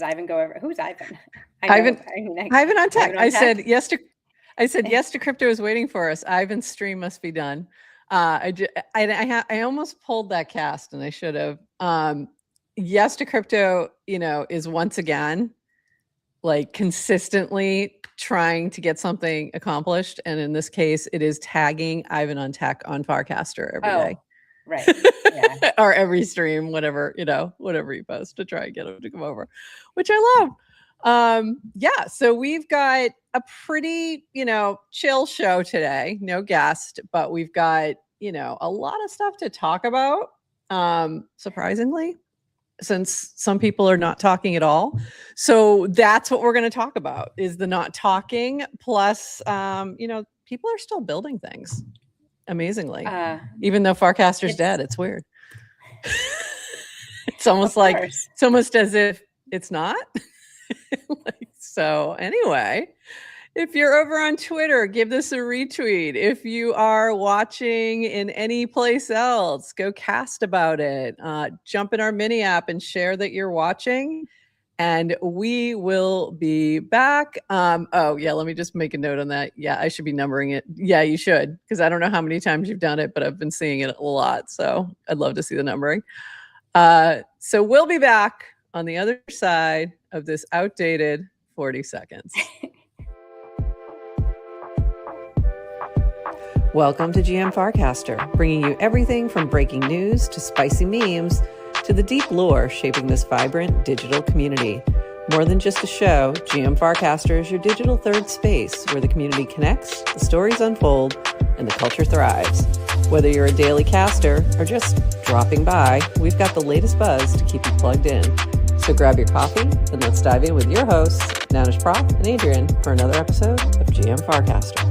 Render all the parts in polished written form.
Does Ivan go over? Who's Ivan? Ivan on tech. I said yes to crypto is waiting for us. Ivan's stream must be done. I almost pulled that cast, and I should have. Yes to crypto, is once again like consistently trying to get something accomplished, and in this case, it is tagging Ivan on tech on Farcaster every day. Right. Yeah. Or every stream, whatever you post to try and get them to come over, which I love. So we've got a pretty, chill show today. No guest, but we've got, a lot of stuff to talk about. Surprisingly, since some people are not talking at all. So that's what we're going to talk about, is the not talking. Plus, people are still building things. Amazingly, even though Farcaster's dead, it's weird. It's almost it's almost as if it's not. So anyway, if you're over on Twitter, give this a retweet. If you are watching in any place else, go cast about it. Jump in our mini app and share that you're watching. And we will be back. Let me just make a note on that. Yeah, I should be numbering it. Yeah, you should, because I don't know how many times you've done it, but I've been seeing it a lot. So I'd love to see the numbering. So we'll be back on the other side of this outdated 40 seconds. Welcome to GM Farcaster, bringing you everything from breaking news to spicy memes to the deep lore shaping this vibrant digital community. More than just a show, GM Farcaster is your digital third space where the community connects, the stories unfold, and the culture thrives. Whether you're a daily caster or just dropping by, we've got the latest buzz to keep you plugged in. So grab your coffee and let's dive in with your hosts, NounishProf and Adrienne, for another episode of GM Farcaster.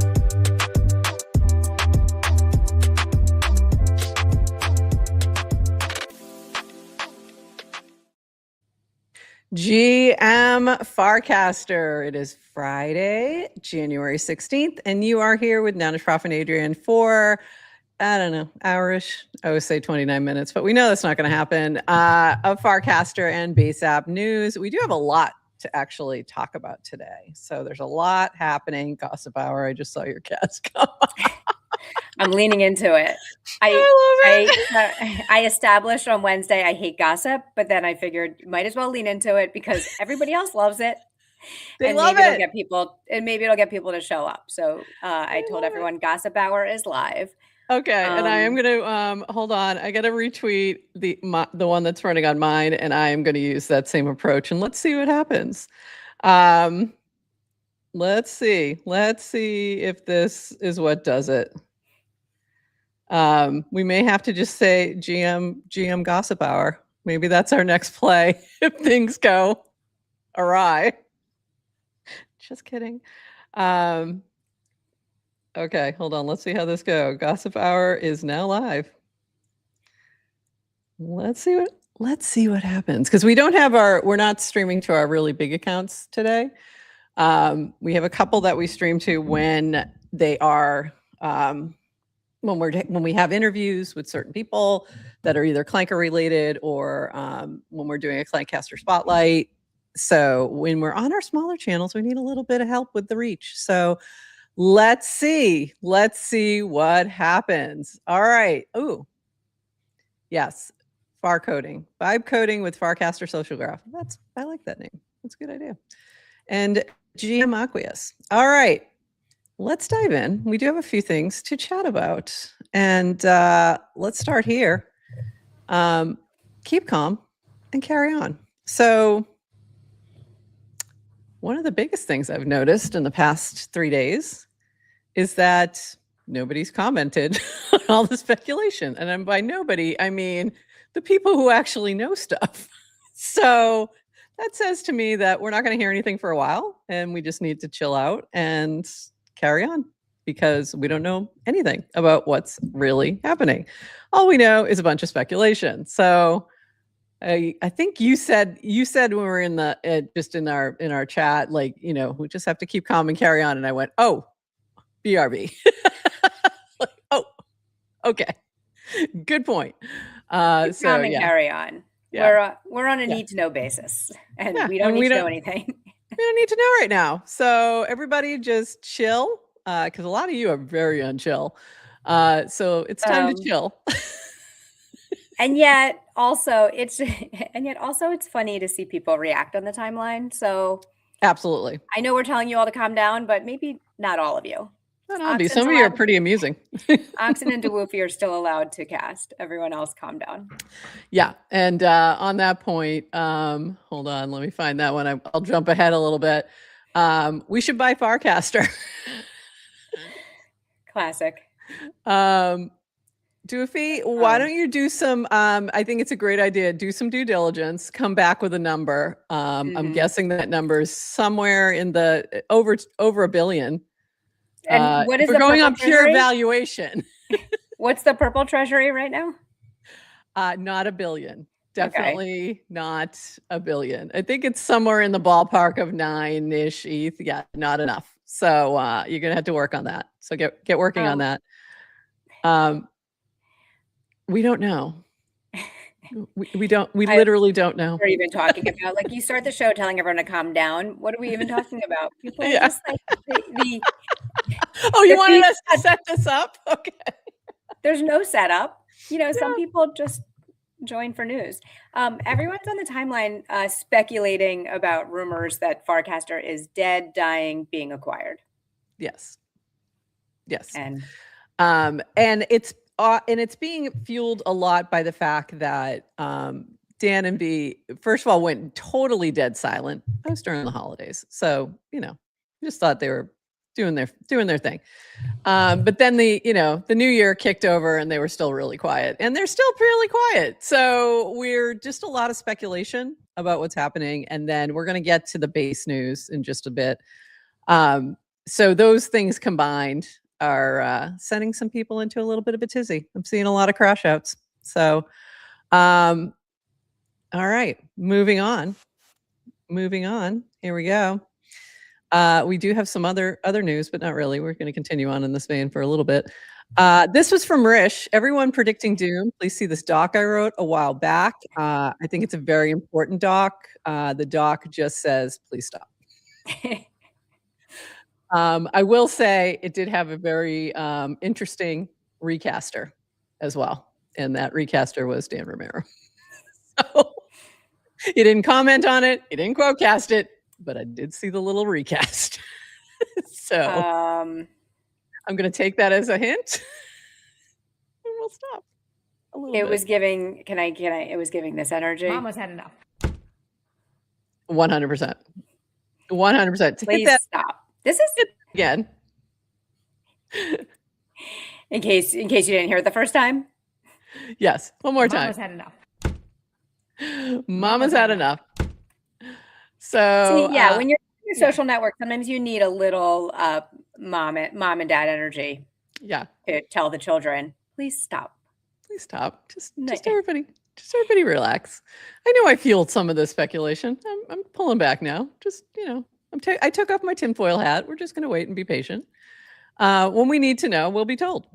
GM Farcaster. It is Friday, January 16th, and you are here with NounishProf and Adrienne for, I don't know, hourish. I always say 29 minutes, but we know that's not going to happen. Of Farcaster and Base App news. We do have a lot to actually talk about today. So there's a lot happening. Gossip Hour, I just saw your cast come. I'm leaning into it. I established on Wednesday I hate gossip, but then I figured might as well lean into it because everybody else loves it. Maybe it'll get people to show up. So I told everyone Gossip Hour is live. Okay, and I am going to hold on. I got to retweet the one that's running on mine, and I am going to use that same approach, and let's see what happens. Let's see if this is what does it. We may have to just say GM Gossip Hour. Maybe that's our next play if things go awry. Just kidding. Okay, hold on. Let's see how this goes. Gossip Hour is now live. Let's see what happens, because we're not streaming to our really big accounts today. We have a couple that we stream to when they are when we have interviews with certain people that are either Clanker related or when we're doing a Clankcaster spotlight. So when we're on our smaller channels, we need a little bit of help with the reach. So let's see what happens. All right. Ooh, yes. Far coding, vibe coding with Farcaster Social Graph. I like that name. That's a good idea. And GM Aqueous. All right. Let's dive in. We do have a few things to chat about. And let's start here. Keep calm and carry on. So one of the biggest things I've noticed in the past 3 days is that nobody's commented on all the speculation. And by nobody, I mean the people who actually know stuff. So that says to me that we're not going to hear anything for a while, and we just need to chill out and carry on, because we don't know anything about what's really happening. All we know is a bunch of speculation. So I think you said when we were in our chat, like, we just have to keep calm and carry on. And I went, oh, BRB. Like, oh, okay, good point. Keep calm and carry on. Yeah. We're on a Yeah. need to know basis, and Yeah. we don't And need to know anything. we don't need to know right now. So everybody just chill, because a lot of you are very unchill. So it's time to chill. And yet also it's funny to see people react on the timeline. So Absolutely. I know we're telling you all to calm down, but maybe not all of you. Some of you are pretty amusing. Oxen and DeWoofy are still allowed to cast. Everyone else, calm down. Yeah. And on that point, hold on, let me find that one. I'll jump ahead a little bit. We should buy Farcaster. Classic. Doofy, why don't you do some, I think it's a great idea. Do some due diligence, come back with a number. I'm guessing that number is somewhere in the over $1 billion. And what is we're the going on treasury? pure valuation. What's the purple treasury right now? Not $1 billion. Definitely not $1 billion. I think it's somewhere in the ballpark of 9-ish ETH. Yeah, not enough. So you're gonna have to work on that. So get working on that. We don't know. We literally don't know. What are you even talking about? Like, you start the show telling everyone to calm down. What are we even talking about? People are just like oh, you wanted us to set this up? Okay. There's no setup. Some people just join for news. Everyone's on the timeline speculating about rumors that Farcaster is dead, dying, being acquired. Yes. And it's being fueled a lot by the fact that Dan and B, first of all, went totally dead silent post during the holidays. So, just thought they were doing their thing. But then the new year kicked over and they were still really quiet, and they're still really quiet. So we're just a lot of speculation about what's happening. And then we're going to get to the base news in just a bit. So those things combined are sending some people into a little bit of a tizzy. I'm seeing a lot of crash outs. So, all right, moving on. Here we go. We do have some other news, but not really. We're going to continue on in this vein for a little bit. This was from Rish. Everyone predicting doom. Please see this doc I wrote a while back. I think it's a very important doc. The doc just says, please stop. I will say it did have a very interesting recaster as well. And that recaster was Dan Romero. So he didn't comment on it. He didn't quote cast it, but I did see the little recast. So I'm going to take that as a hint. And we'll stop. It was giving, it was giving this energy. Mama's had enough. 100%. 100%. Please stop. This is again. In case you didn't hear it the first time. Yes, one more time. Mama's had enough. Mama's had enough. So see, yeah, when you're in your social network, sometimes you need a little mom and dad energy. Yeah. To tell the children, please stop. Please stop. Just everybody relax. I know I fueled some of this speculation. I'm pulling back now. Just, I took off my tinfoil hat. We're just going to wait and be patient. When we need to know, we'll be told.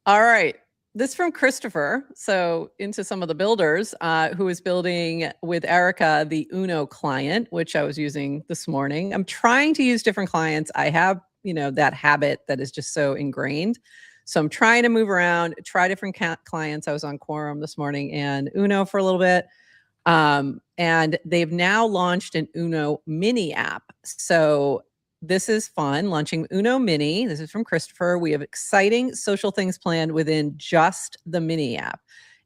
All right. This from Christopher. So into some of the builders who is building with Erica, the Uno client, which I was using this morning. I'm trying to use different clients. I have, that habit that is just so ingrained. So I'm trying to move around, try different clients. I was on Quorum this morning and Uno for a little bit. And they've now launched an Uno mini app. So this is fun, launching Uno Mini. This is from Christopher. We have exciting social things planned within just the mini app.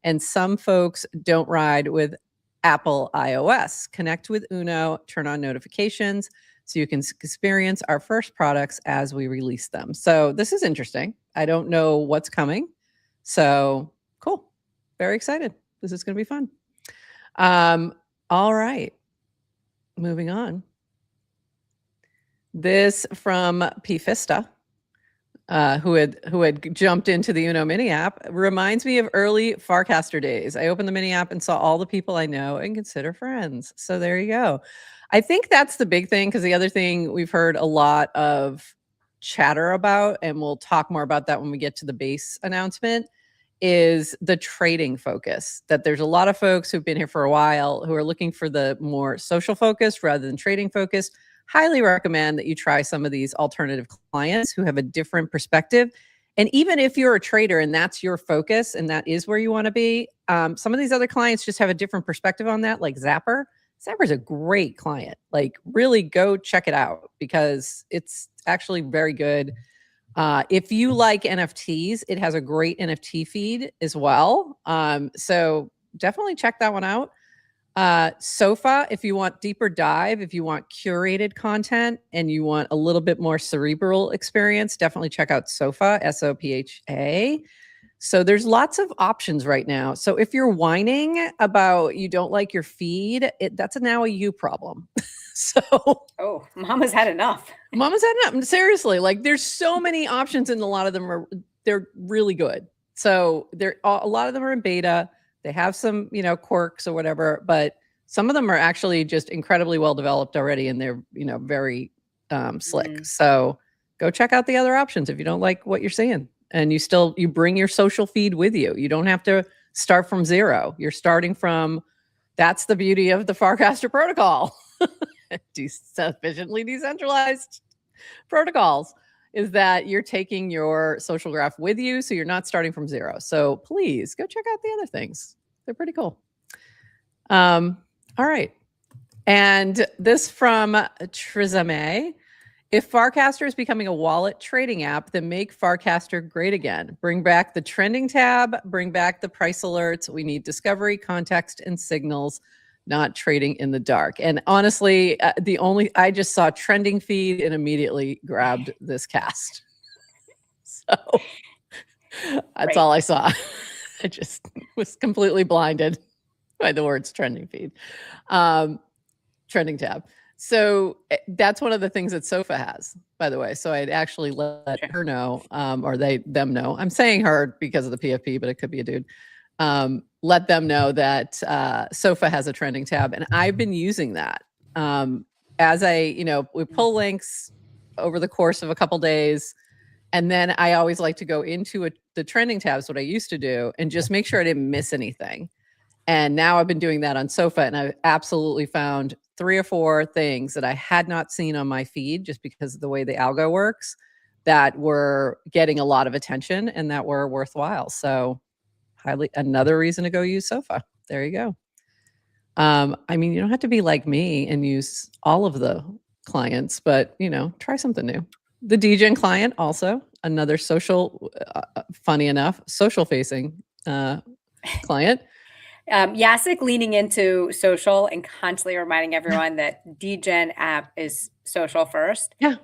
And some folks don't ride with Apple iOS. Connect with Uno, turn on notifications so you can experience our first products as we release them. So this is interesting. I don't know what's coming. So cool. Very excited. This is going to be fun. All right. Moving on. This from P. Fista, who had jumped into the Uno mini app, reminds me of early Farcaster days. I opened the mini app and saw all the people I know and consider friends. So there you go. I think that's the big thing, because the other thing we've heard a lot of chatter about, and we'll talk more about that when we get to the base announcement, is the trading focus, that there's a lot of folks who've been here for a while who are looking for the more social focus rather than trading focus. Highly recommend that you try some of these alternative clients who have a different perspective. And even if you're a trader and that's your focus and that is where you want to be, some of these other clients just have a different perspective on that, like Zapper. Zapper's a great client. Like, really go check it out because it's actually very good. If you like NFTs, it has a great NFT feed as well. So definitely check that one out. Sofa, if you want deeper dive, if you want curated content and you want a little bit more cerebral experience, definitely check out Sofa, SOPHA. So there's lots of options right now. So if you're whining about you don't like your feed, that's now a you problem. So Mama's had enough. Mama's had enough. Seriously, like, there's so many options and a lot of them they're really good. So a lot of them are in beta. They have some, quirks or whatever, but some of them are actually just incredibly well developed already, and they're, very slick. So go check out the other options if you don't like what you're seeing, and you bring your social feed with you. You don't have to start from zero. You're starting from. That's the beauty of the Farcaster protocol. Sufficiently decentralized protocols is that you're taking your social graph with you, so you're not starting from zero. So please go check out the other things. They're pretty cool. All right. And this from Trizame. If Farcaster is becoming a wallet trading app, then make Farcaster great again. Bring back the trending tab, bring back the price alerts. We need discovery, context, and signals, not trading in the dark. And honestly, I just saw trending feed and immediately grabbed this cast. So that's all I saw. I just was completely blinded by the words trending feed, trending tab. So that's one of the things that Sofa has, by the way. So I'd actually let her know, or them know. I'm saying her because of the PFP, but it could be a dude. Let them know that Sofa has a trending tab, and I've been using that as we pull links over the course of a couple days, and then I always like to go into the trending tabs, what I used to do, and just make sure I didn't miss anything. And now I've been doing that on Sofa, and I've absolutely found 3 or 4 things that I had not seen on my feed just because of the way the algo works that were getting a lot of attention and that were worthwhile. So another reason to go use Sofa. There you go. I mean, you don't have to be like me and use all of the clients, but try something new. The DGen client, also another social, funny enough, social facing client. Yasik leaning into social and constantly reminding everyone that DGen app is social first. Yeah.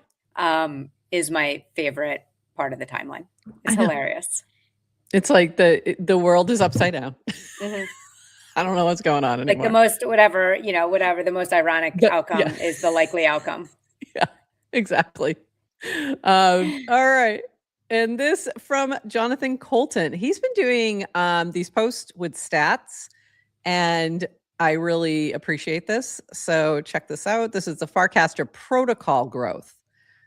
Is my favorite part of the timeline. It's hilarious. It's like the world is upside down. Mm-hmm. I don't know what's going on anymore. Like the most, whatever the most ironic outcome is the likely outcome. Yeah, exactly. All right. And this from Jonathan Colton. He's been doing these posts with stats, and I really appreciate this. So check this out. This is the Farcaster protocol growth.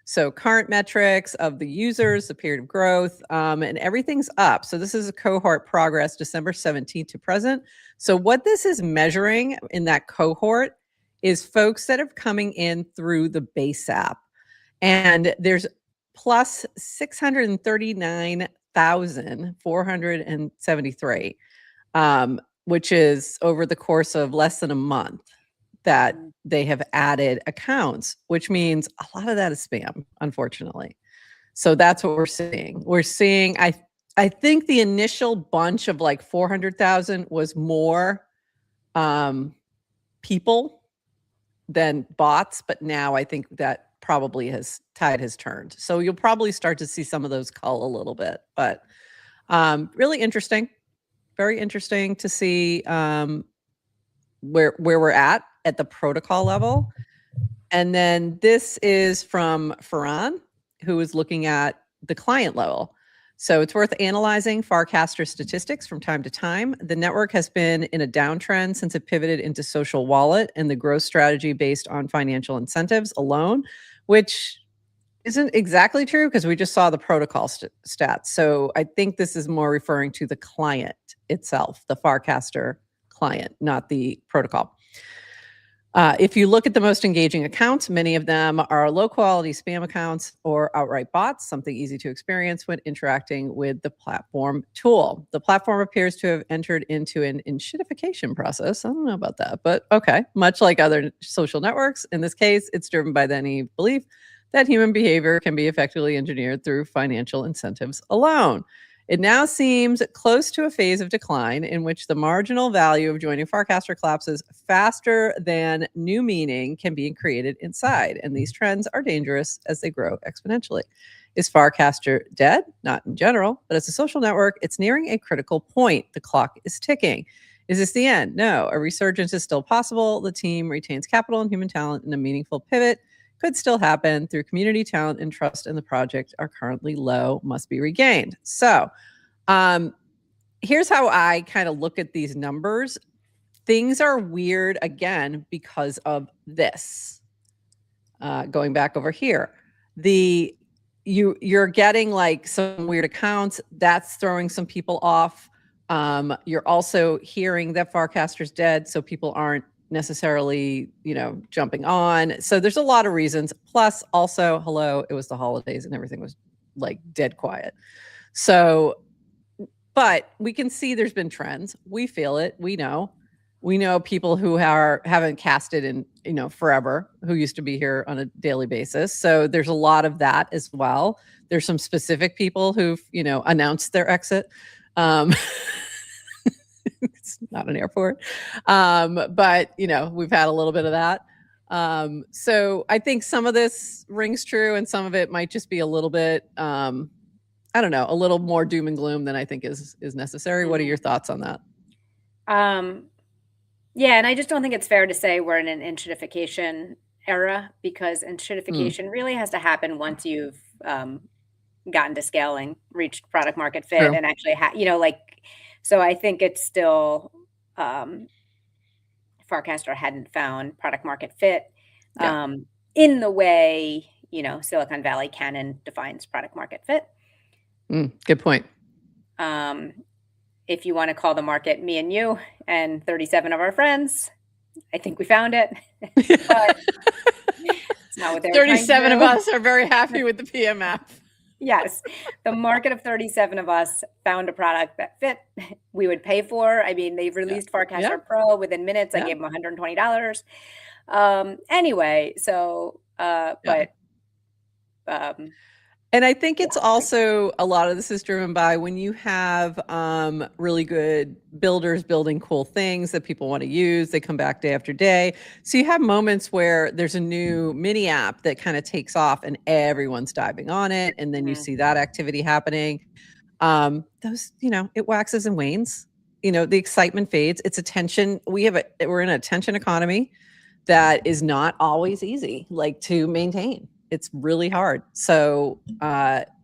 So current metrics of the users, the period of growth, and everything's up. So this is a cohort progress, December 17th to present. So what this is measuring in that cohort is folks that are coming in through the Base App. And there's plus 639,473, which is over the course of less than a month that they have added accounts, which means a lot of that is spam, unfortunately. So that's what we're seeing. We're seeing, I think the initial bunch of like 400,000 was more people than bots, but now I think that probably tide has turned. So you'll probably start to see some of those cull a little bit, but really interesting, very interesting to see where we're at the protocol level. And then this is from Farhan, who is looking at the client level. So it's worth analyzing Farcaster statistics from time to time. The network has been in a downtrend since it pivoted into social wallet and the growth strategy based on financial incentives alone, which isn't exactly true because we just saw the protocol stats. So I think this is more referring to the client itself, the Farcaster client, not the protocol. If you look at the most engaging accounts, many of them are low quality spam accounts or outright bots, something easy to experience when interacting with the platform tool. The platform appears to have entered into an enshittification process. I don't know about that, but okay. Much like other social networks, in this case, it's driven by the naive belief that human behavior can be effectively engineered through financial incentives alone. It now seems close to a phase of decline in which the marginal value of joining Farcaster collapses faster than new meaning can be created inside. And these trends are dangerous as they grow exponentially. Is Farcaster dead? Not in general, but as a social network, it's nearing a critical point. The clock is ticking. Is this the end? No, a resurgence is still possible. The team retains capital and human talent, and a meaningful pivot could still happen through community talent and trust in the project are currently low, must be regained. So here's how I kind of look at these numbers. Things are weird again because of this. Going back over here, you're getting like some weird accounts that's throwing some people off. You're also hearing that Farcaster's dead, so people aren't necessarily, jumping on. So there's a lot of reasons. Plus, also, hello, it was the holidays and everything was like dead quiet. So, but we can see there's been trends. We feel it. We know people who haven't casted in, forever, who used to be here on a daily basis. So there's a lot of that as well. There's some specific people who've, announced their exit. It's not an airport. But we've had a little bit of that. So I think some of this rings true and some of it might just be a little bit, I don't know, a little more doom and gloom than I think is necessary. What are your thoughts on that? Yeah, and I just don't think it's fair to say we're in an enshittification era because enshittification really has to happen once you've gotten to scaling, reached product market fit, True. and actually, so I think it's still Farcaster hadn't found product market fit in the way Silicon Valley canon defines product market fit. Good point. If you want to call the market me and you and 37 of our friends, I think we found it. But it's not what they were 37 of us are very happy with the PMF. Yes. The market of 37 of us found a product that fit, we would pay for. I mean, they've released Farcaster Pro within minutes. I gave them $120. Anyway, so, but and I think it's also a lot of this is driven by when you have really good builders building cool things that people want to use. They come back day after day. So you have moments where there's a new mini app that kind of takes off and everyone's diving on it. And then you see that activity happening. Those, it waxes and wanes. The excitement fades. It's attention. We're in an attention economy that is not always easy, to maintain. It's really hard. So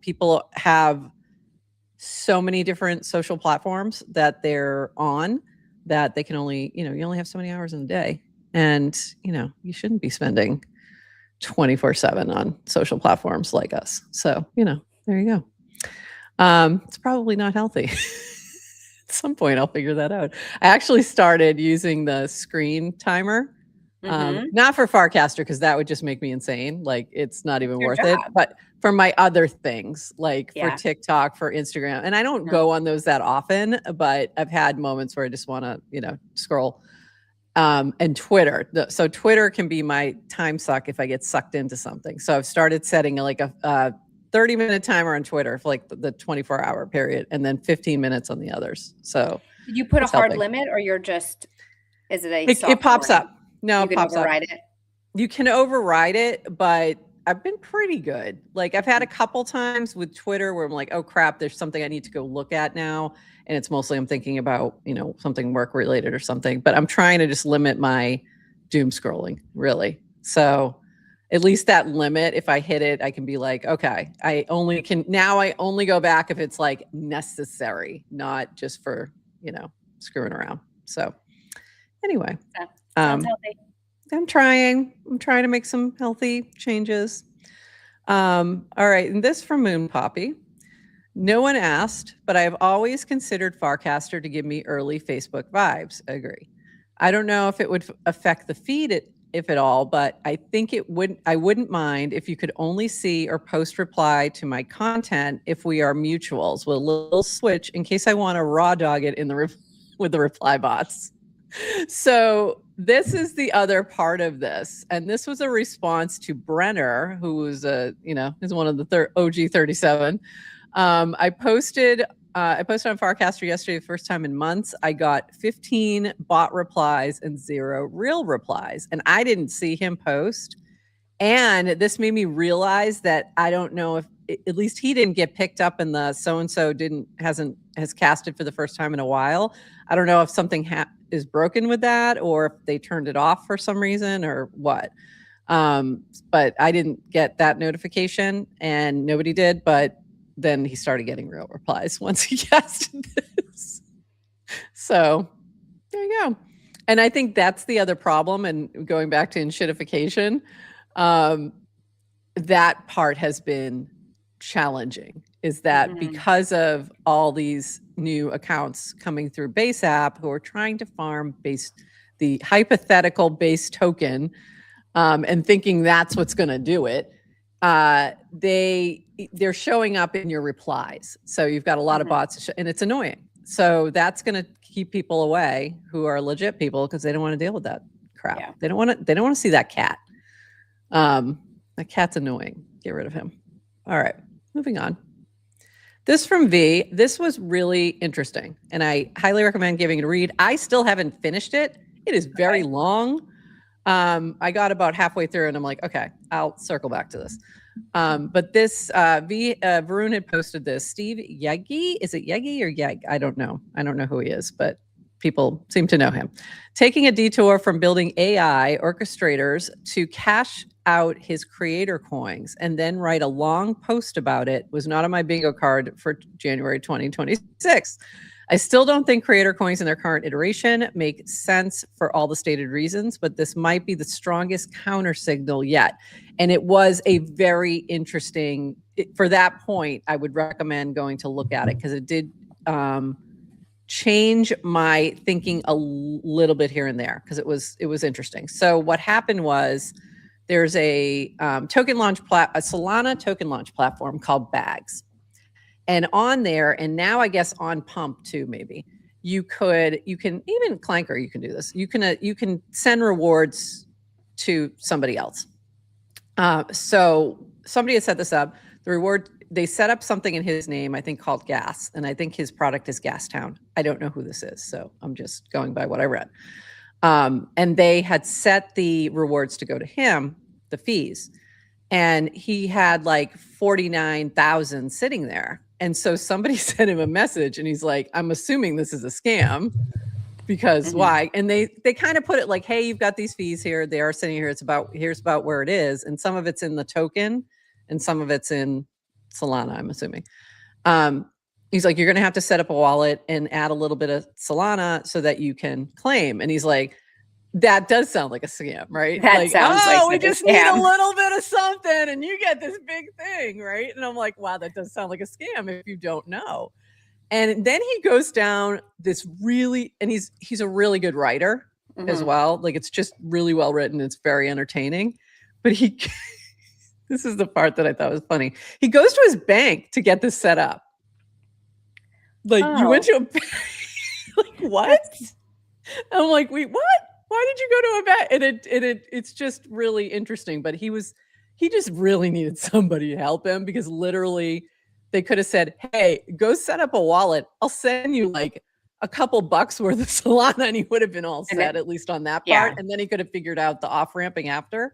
people have so many different social platforms that they're on that they can only, you only have so many hours in a day. And, you shouldn't be spending 24/7 on social platforms like us. So, there you go. It's probably not healthy. At some point, I'll figure that out. I actually started using the screen timer. Not for Farcaster because that would just make me insane. It's not even worth it. But for my other things, for TikTok, for Instagram, and I don't go on those that often, but I've had moments where I just want to, scroll. And Twitter. So Twitter can be my time suck if I get sucked into something. So I've started setting a 30-minute timer on Twitter for the 24-hour period, and then 15 minutes on the others. So did you put a hard limit, or you're just? Is it a? It pops up. No, you can override it. You can override it, but I've been pretty good. I've had a couple times with Twitter where I'm like, oh crap, there's something I need to go look at now. And it's mostly I'm thinking about, something work related or something, but I'm trying to just limit my doom scrolling, really. So at least that limit, if I hit it, I can be like, okay, I only go back if it's necessary, not just for, screwing around. So anyway. Sounds healthy. I'm trying to make some healthy changes. All right, and this from Moon Poppy. No one asked, but I have always considered Farcaster to give me early Facebook vibes. Agree. I don't know if it would affect the feed, if at all, but I think it would. I wouldn't mind if you could only see or post reply to my content if we are mutuals, with a little switch in case I want to raw dog it in the with the reply bots. So this is the other part of this, and this was a response to Brenner, who was is one of the OG 37. I posted on Farcaster yesterday, the first time in months. I got 15 bot replies and 0 real replies, and I didn't see him post. And this made me realize that I don't know if, at least he didn't get picked up in the so-and-so has casted for the first time in a while. I don't know if something is broken with that, or if they turned it off for some reason or what. But I didn't get that notification, and nobody did. But then he started getting real replies once he casted this. So there you go. And I think that's the other problem. And going back to enshittification, that part has been challenging, is that because of all these new accounts coming through Base App who are trying to farm the hypothetical base token, and thinking that's what's going to do it, they're showing up in your replies. So you've got a lot of bots, and it's annoying. So that's going to keep people away who are legit people, because they don't want to deal with that crap. Yeah. They don't want to see that cat. That cat's annoying. Get rid of him. All right, moving on. This from V. This was really interesting, and I highly recommend giving it a read. I still haven't finished it. It is very long. I got about halfway through, and I'm like, okay, I'll circle back to this. But this Varun had posted this. Steve Yegi, is it Yegi or Yeg? I don't know. I don't know who he is, but people seem to know him. Taking a detour from building AI orchestrators to cash out his creator coins and then write a long post about it was not on my bingo card for January 2026. I still don't think creator coins in their current iteration make sense for all the stated reasons, but this might be the strongest counter signal yet. And it was a very interesting, for that point, I would recommend going to look at it, because it did change my thinking a little bit here and there, because it was interesting. So what happened was, there's a Solana token launch platform called Bags. And on there, and now I guess on Pump too, maybe you can even Clanker, you can do this. You can send rewards to somebody else. So somebody has set this up. The reward, they set up something in his name, I think called Gas, and I think his product is Gastown. I don't know who this is, so I'm just going by what I read. And they had set the rewards to go to him, the fees, and he had like 49,000 sitting there. And so somebody sent him a message, and he's like, I'm assuming this is a scam, because why? And they kind of put it like, hey, you've got these fees here. They are sitting here. Here's about where it is. And some of it's in the token and some of it's in Solana, I'm assuming. He's like, you're going to have to set up a wallet and add a little bit of Solana so that you can claim. And he's like, that does sound like a scam, right? That like, sounds like we just need a little bit of something and you get this big thing, right? And I'm like, wow, that does sound like a scam if you don't know. And then he goes down this and he's a really good writer as well. Like, it's just really well written. It's very entertaining. But this is the part that I thought was funny. He goes to his bank to get this set up. Like, you went to a bank? Like, what? I'm like, wait, what? Why did you go to a bank? And it's just really interesting. But he just really needed somebody to help him, because literally they could have said, hey, go set up a wallet. I'll send you like a couple bucks worth of Solana, and he would have been all set, at least on that part. Yeah. And then he could have figured out the off-ramping after.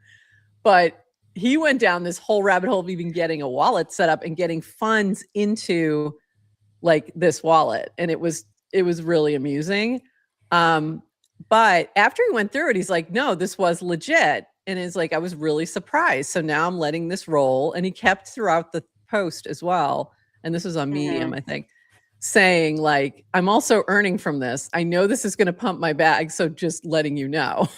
But he went down this whole rabbit hole of even getting a wallet set up and getting funds into like this wallet. And it was really amusing. But after he went through it, he's like, no, this was legit. And it's like, I was really surprised. So now I'm letting this roll. And he kept throughout the post as well. And this was on Medium, I think, saying like, I'm also earning from this. I know this is going to pump my bag. So just letting you know.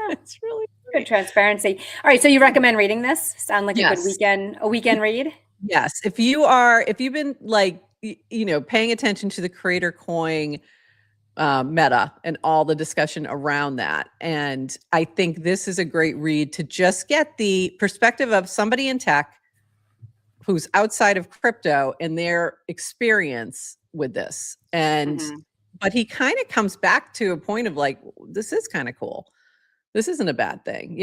It's really Good transparency. All right, so you recommend reading this? Sound like a good Yes. weekend read? Yes. If you've been like, paying attention to the Creator Coin meta and all the discussion around that. And I think this is a great read to just get the perspective of somebody in tech who's outside of crypto and their experience with this. And, but he kind of comes back to a point of like, this is kind of cool. This isn't a bad thing,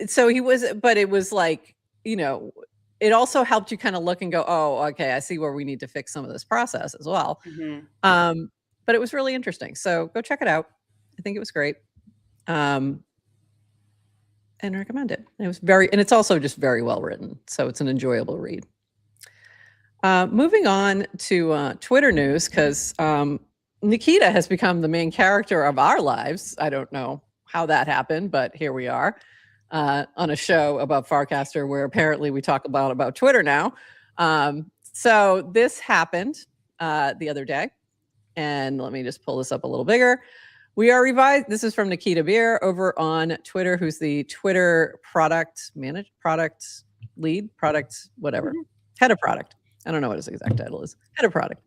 so he was, but it was like, it also helped you kind of look and go, oh, okay, I see where we need to fix some of this process as well. But it was really interesting. So go check it out. I think it was great. And recommend it. It was and it's also just very well written. So it's an enjoyable read. Moving on to Twitter news, because Nikita has become the main character of our lives. I don't know how that happened, but here we are on a show about Farcaster where apparently we talk about Twitter now. So this happened the other day. And let me just pull this up a little bigger. We are revised. This is from Nikita Beer over on Twitter, who's the Twitter product lead, whatever, head of product. I don't know what his exact title is. Head of product.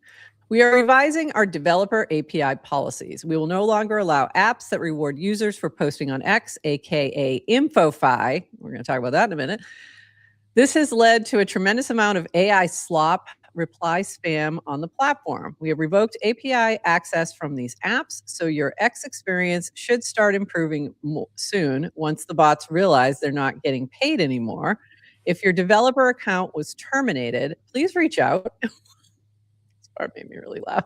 We are revising our developer API policies. We will no longer allow apps that reward users for posting on X, aka InfoFi. We're going to talk about that in a minute. This has led to a tremendous amount of AI slop, reply spam on the platform. We have revoked API access from these apps, so your X experience should start improving soon once the bots realize they're not getting paid anymore. If your developer account was terminated, please reach out. This part made me really laugh.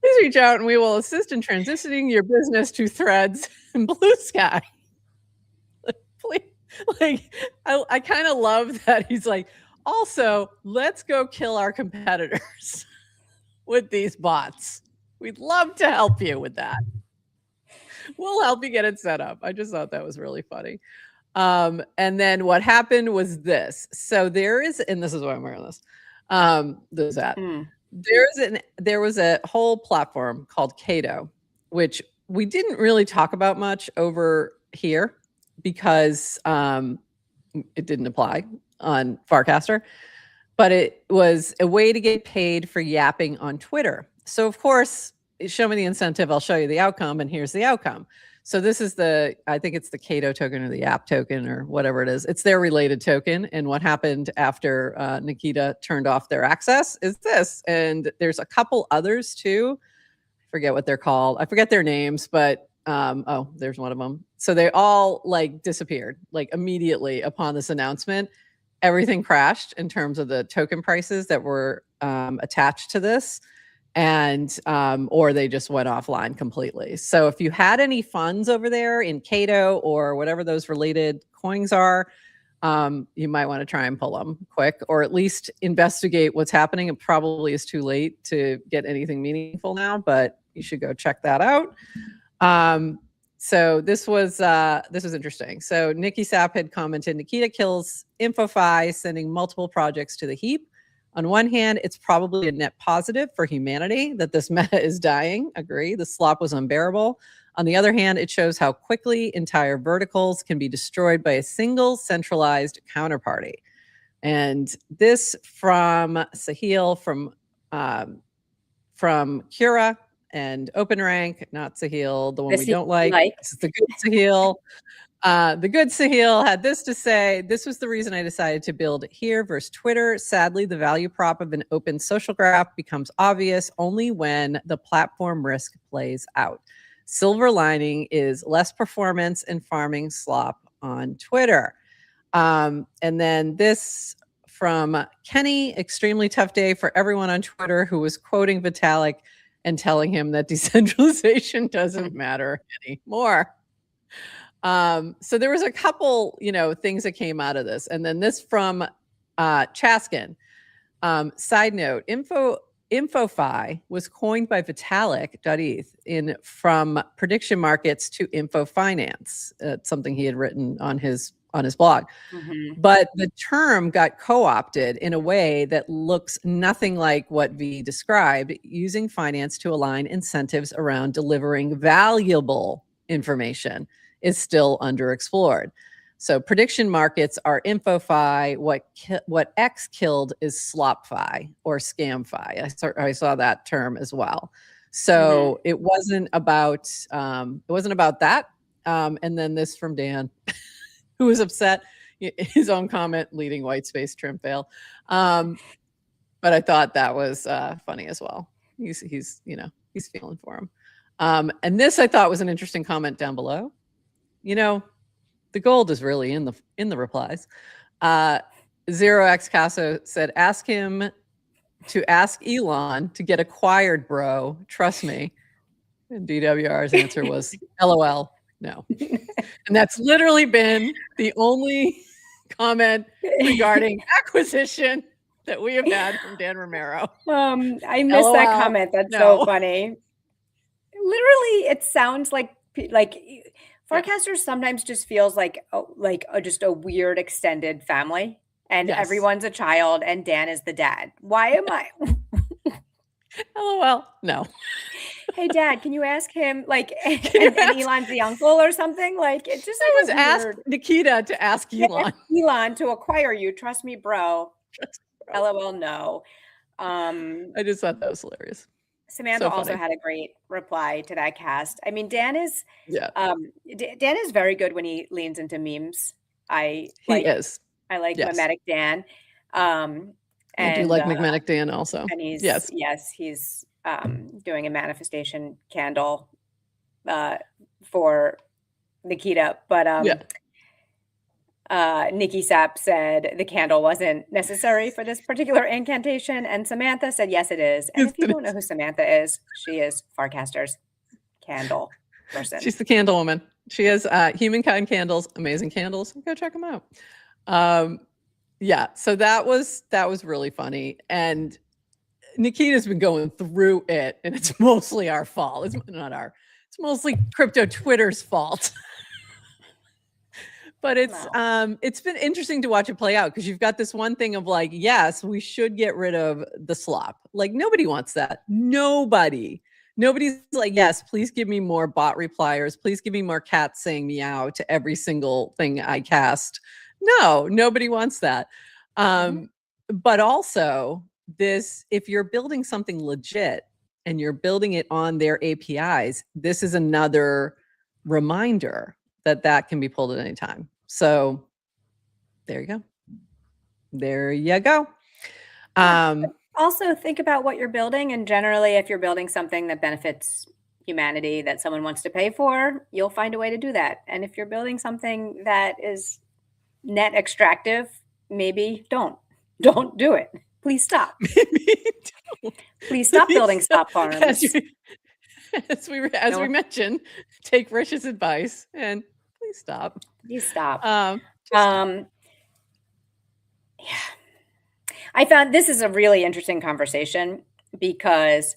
Please reach out and we will assist in transitioning your business to Threads and Blue Sky. Please. I kind of love that he's like, also, let's go kill our competitors with these bots. We'd love to help you with that. We'll help you get it set up. I just thought that was really funny. And then what happened was this. So and this is why I'm wearing this. There's that. There was a whole platform called Cato, which we didn't really talk about much over here because it didn't apply on Farcaster, but it was a way to get paid for yapping on Twitter. So of course, show me the incentive, I'll show you the outcome, and here's the outcome. So this is I think it's the Cato token or the app token or whatever it is. It's their related token. And what happened after Nikita turned off their access is this. And there's a couple others too. I forget what they're called. I forget their names, but there's one of them. So they all disappeared immediately upon this announcement. Everything crashed in terms of the token prices that were attached to this, and or they just went offline completely. So if you had any funds over there in Cato or whatever those related coins are, you might want to try and pull them quick, or at least investigate what's happening. It probably is too late to get anything meaningful now, but you should go check that out. So this was interesting. So Nikki Sapp had commented, Nikita kills InfoFi, sending multiple projects to the heap. On one hand, it's probably a net positive for humanity that this meta is dying. Agree. The slop was unbearable. On the other hand, it shows how quickly entire verticals can be destroyed by a single centralized counterparty. And this from Sahil from Cura and OpenRank, not Sahil, the one we don't like. This is the good Sahil. The good Sahil had this to say: this was the reason I decided to build here versus Twitter. Sadly, the value prop of an open social graph becomes obvious only when the platform risk plays out. Silver lining is less performance and farming slop on Twitter. And then this from Kenny: extremely tough day for everyone on Twitter who was quoting Vitalik and telling him that decentralization doesn't matter anymore. So there was a couple, things that came out of this. And then this from Chaskin. Side note, InfoFi was coined by Vitalik.eth from prediction markets to info finance. Something he had written on his blog. But the term got co-opted in a way that looks nothing like what V described, using finance to align incentives around delivering valuable information is still underexplored. So prediction markets are InfoFi. What X killed is SlopFi or ScamFi. I saw that term as well. So it wasn't about that. And then this from Dan, who was upset. His own comment, leading white space trim fail. But I thought that was funny as well. He's feeling for him. And this I thought was an interesting comment down below. The gold is really in the replies. 0x Casso said, ask him to ask Elon to get acquired, bro. Trust me. And DWR's answer was, LOL, no. And that's literally been the only comment regarding acquisition that we have had from Dan Romero. I missed that comment. That's so funny. Literally, it sounds like Farcaster sometimes just feels like just a weird extended family, and everyone's a child, and Dan is the dad. Why am I? LOL, no. Hey, Dad, can you ask him and Elon's the uncle or something? It's just I was asked Nikita to ask Elon. Elon to acquire you. Trust me, bro. LOL, no. I just thought that was hilarious. Samantha also had a great reply to that cast. I mean, Dan is very good when he leans into memes. He is. I like Memetic Dan. I do like Memetic Dan also. And he's he's doing a manifestation candle for Nikita, but Nikki Sapp said the candle wasn't necessary for this particular incantation, and Samantha said yes it is. And if you don't know who Samantha is, she is Farcaster's candle person. She's the candle woman. She has Humankind candles, amazing candles. Go check them out. So that was really funny, and Nikita's been going through it, and it's mostly our fault. It's mostly crypto Twitter's fault. But it's been interesting to watch it play out, because you've got this one thing of yes, we should get rid of the slop. Nobody wants that. Nobody's like, yes, please give me more bot repliers. Please give me more cats saying meow to every single thing I cast. No, nobody wants that. But also if you're building something legit and you're building it on their APIs, this is another reminder that can be pulled at any time. So there you go. Also think about what you're building, and generally if you're building something that benefits humanity that someone wants to pay for, you'll find a way to do that. And if you're building something that is net extractive, maybe don't do it. Please stop. Please stop building stop farms. As we mentioned, take Rish's advice and please stop. Please stop. I found this is a really interesting conversation, because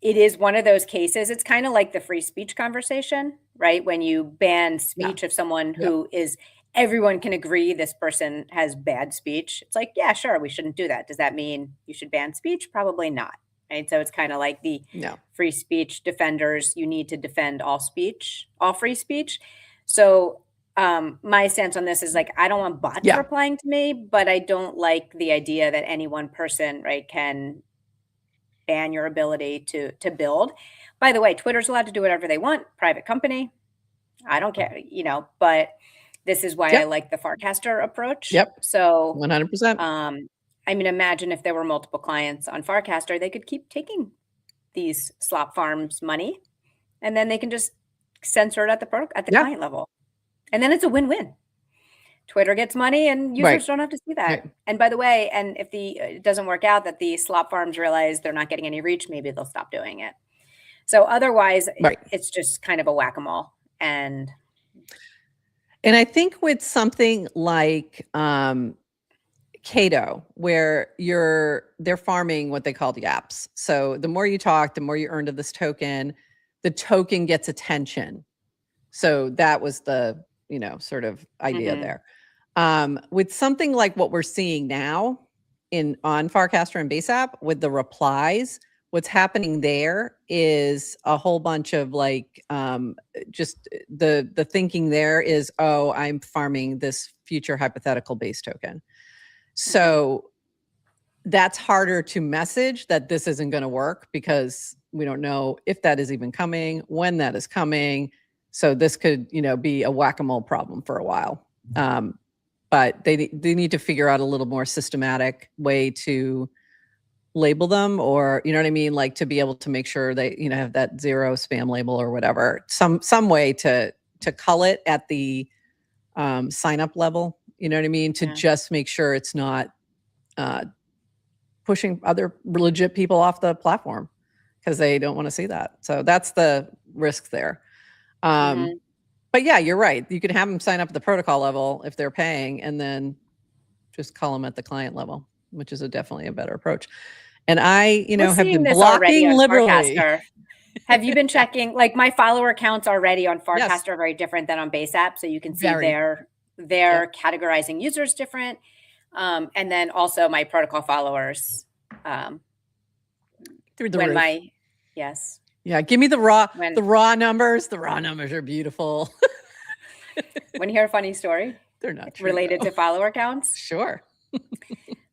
it is one of those cases. It's kind of like the free speech conversation, right? When you ban speech of someone who is, everyone can agree this person has bad speech. It's like, yeah, sure, we shouldn't do that. Does that mean you should ban speech? Probably not. Right. So it's kind of like the free speech defenders. You need to defend all speech, all free speech. So my stance on this is I don't want bots replying to me, but I don't like the idea that any one person, can ban your ability to build. By the way, Twitter's allowed to do whatever they want, private company. I don't care, but this is why I like the Farcaster approach. So 100%. I mean, imagine if there were multiple clients on Farcaster, they could keep taking these slop farms money, and then they can just censor it at the client level. And then it's a win-win. Twitter gets money and users don't have to see that. Right. And by the way, and if it doesn't work out that the slop farms realize they're not getting any reach, maybe they'll stop doing it. So otherwise, it's just kind of a whack-a-mole. And I think with something like Cato, where they're farming what they call the apps. So the more you talk, the more you earn to this token, the token gets attention. So that was the, sort of idea there. With something like what we're seeing now on Farcaster and Base App with the replies, what's happening there is a whole bunch of like just the thinking there is, oh, I'm farming this future hypothetical base token. So that's harder to message that this isn't going to work because we don't know if that is even coming, when that is coming. So this could, be a whack-a-mole problem for a while. But they need to figure out a little more systematic way to label them, or you know what I mean, like to be able to make sure they have that 0 spam label or whatever, some way to cull it at the sign up level, you know what I mean, to just make sure it's not pushing other legit people off the platform because they don't want to see that. So that's the risk there. But yeah, you're right, you can have them sign up at the protocol level if they're paying and then just call them at the client level, which is definitely a better approach. And I, have been blocking liberally. Have you been checking? Like my follower counts already on Farcaster are very different than on Base App, so you can see they're categorizing users different. And then also my protocol followers. Through the roof. Yeah, give me the raw numbers. The raw numbers are beautiful. Want to hear a funny story? They're not true, related to follower counts. Sure.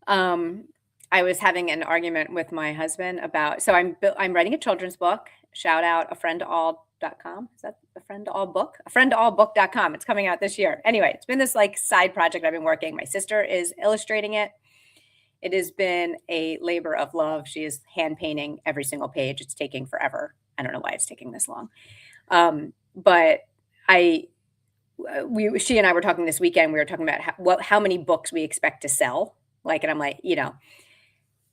I was having an argument with my husband about, so I'm writing a children's book. Shout out afriendtoall.com. Is that a friend to all book? Afriendtoallbook.com. It's coming out this year. Anyway, it's been this like side project I've been working. My sister is illustrating it. It has been a labor of love. She is hand painting every single page. It's taking forever. I don't know why it's taking this long. But she and I were talking this weekend. We were talking about how many books we expect to sell. Like, and I'm like,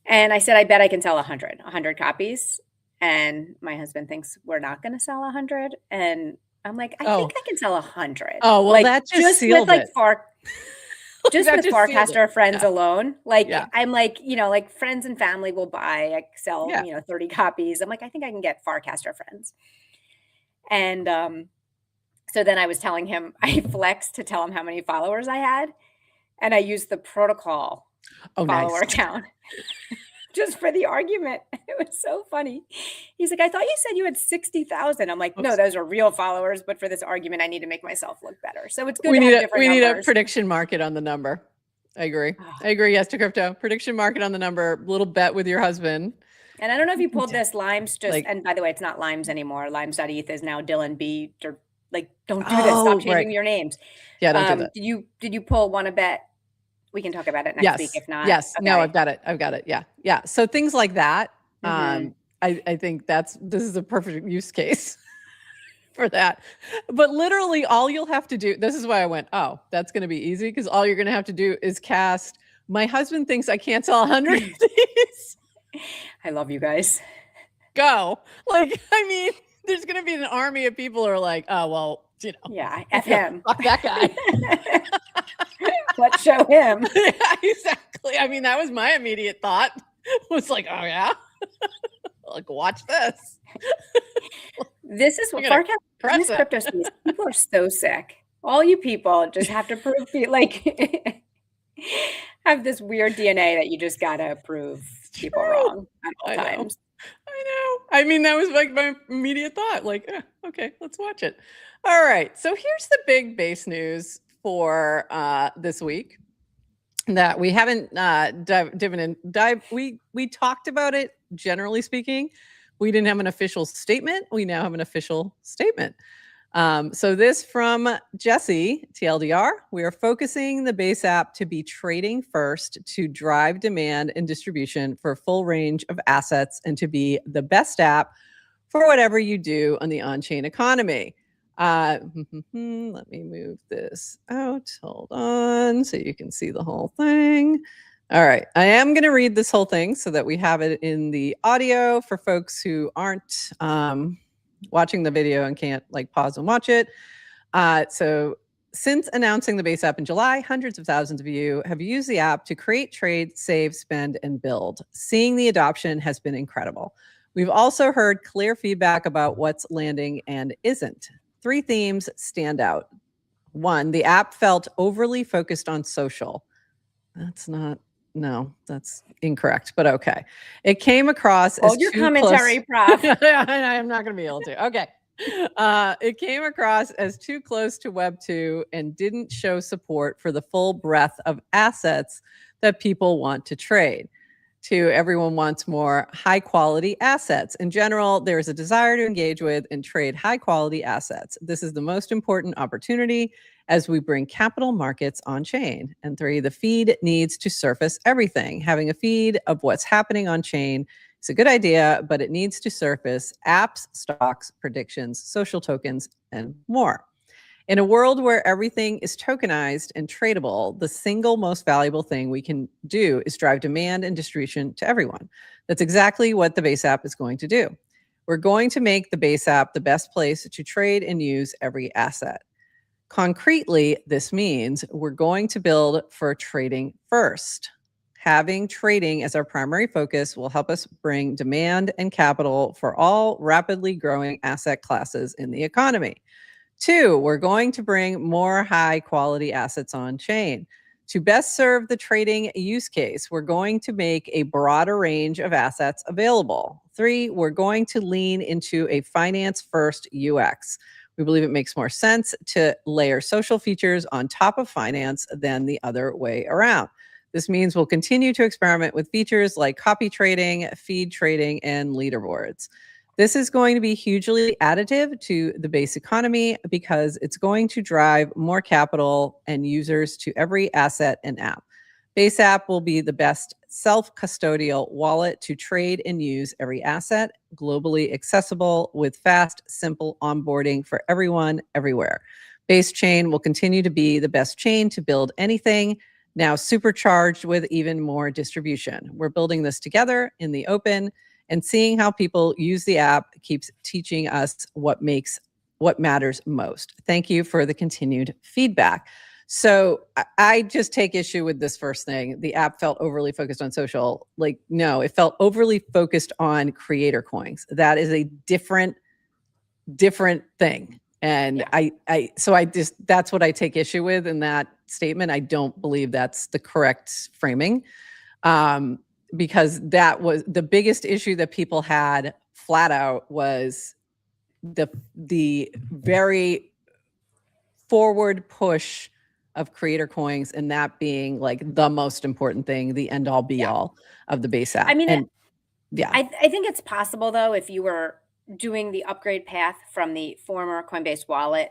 and I said, I bet I can sell 100 copies. And my husband thinks we're not going to sell 100. And I'm like, I think I can sell 100. Oh, well, like, that just sealed it. Just with Farcaster friends alone. Like, I'm like, like friends and family will buy, I sell, 30 copies. I'm like, I think I can get Farcaster friends. And so then I was telling him, I flexed to tell him how many followers I had. And I used the protocol follower count just for the argument. It was so funny. He's like, I thought you said you had 60,000. I'm like, no, those are real followers. But for this argument, I need to make myself look better. So it's good to have different numbers. We need a prediction market on the number. I agree. I agree. Yes, to crypto. Prediction market on the number. Little bet with your husband. And I don't know if you pulled this. Limes and by the way, it's not Limes anymore. Limes.eth is now Dylan B. Like, don't do this. Stop changing your names. Yeah, don't do that. Did you pull want to bet? We can talk about it next week if not. Yes. Okay. No, I've got it. Yeah. Yeah. So things like that. I think this is a perfect use case for that. But literally all you'll have to do, this is why I went, oh, that's going to be easy, because all you're going to have to do is cast, my husband thinks I can't sell 100 of these. I love you guys. Go. Like, I mean, there's going to be an army of people who are like, oh, well, Yeah, F him. Fuck that guy. Let's show him. Yeah, exactly. I mean, that was my immediate thought. Was like, oh yeah, like watch this. This is what Farcaster. These crypto space people are so sick. All you people just have to prove, like, have this weird DNA that you just gotta prove people wrong at all times. I know. I mean, that was like my immediate thought. Like, okay, let's watch it. All right. So here's the big base news for this week that we haven't we talked about it, generally speaking. We didn't have an official statement. We now have an official statement. So this from Jesse, TLDR, we are focusing the Base app to be trading first to drive demand and distribution for a full range of assets and to be the best app for whatever you do on the on-chain economy. Let me move this out. Hold on so you can see the whole thing. All right. I am going to read this whole thing so that we have it in the audio for folks who aren't watching the video and can't like pause and watch it. So since announcing the Base app in July, hundreds of thousands of you have used the app to create, trade, save, spend, and build. Seeing the adoption has been incredible. We've also heard clear feedback about what's landing and isn't. 3 themes stand out. 1, the app felt overly focused on social. That's not No, that's incorrect, but okay. It came across as Hold your too commentary, close. Prof. I am not going to be able to. Okay. It came across as too close to Web 2 and didn't show support for the full breadth of assets that people want to trade. Everyone wants more high quality assets. In general, there is a desire to engage with and trade high quality assets. This is the most important opportunity as we bring capital markets on chain. And 3, the feed needs to surface everything. Having a feed of what's happening on chain is a good idea, but it needs to surface apps, stocks, predictions, social tokens, and more. In a world where everything is tokenized and tradable, the single most valuable thing we can do is drive demand and distribution to everyone. That's exactly what the Base App is going to do. We're going to make the Base App the best place to trade and use every asset. Concretely, this means we're going to build for trading first. Having trading as our primary focus will help us bring demand and capital for all rapidly growing asset classes in the economy. 2, we're going to bring more high quality assets on chain. To best serve the trading use case, we're going to make a broader range of assets available. 3, we're going to lean into a finance first UX. We believe it makes more sense to layer social features on top of finance than the other way around. This means we'll continue to experiment with features like copy trading, feed trading, and leaderboards. This is going to be hugely additive to the base economy because it's going to drive more capital and users to every asset and app. Base App will be the best self-custodial wallet to trade and use every asset, globally accessible with fast, simple onboarding for everyone, everywhere. Base Chain will continue to be the best chain to build anything, now supercharged with even more distribution. We're building this together in the open, and seeing how people use the app keeps teaching us what matters most. Thank you for the continued feedback. So I just take issue with this first thing. The app felt overly focused on social. Like, no, it felt overly focused on creator coins. That is a different thing. And yeah. That's what I take issue with in that statement. I don't believe that's the correct framing. Because that was the biggest issue that people had flat out was the very forward push of creator coins, and that being like the most important thing, the end all be all of the Base App. I mean, and I think it's possible though, if you were doing the upgrade path from the former Coinbase wallet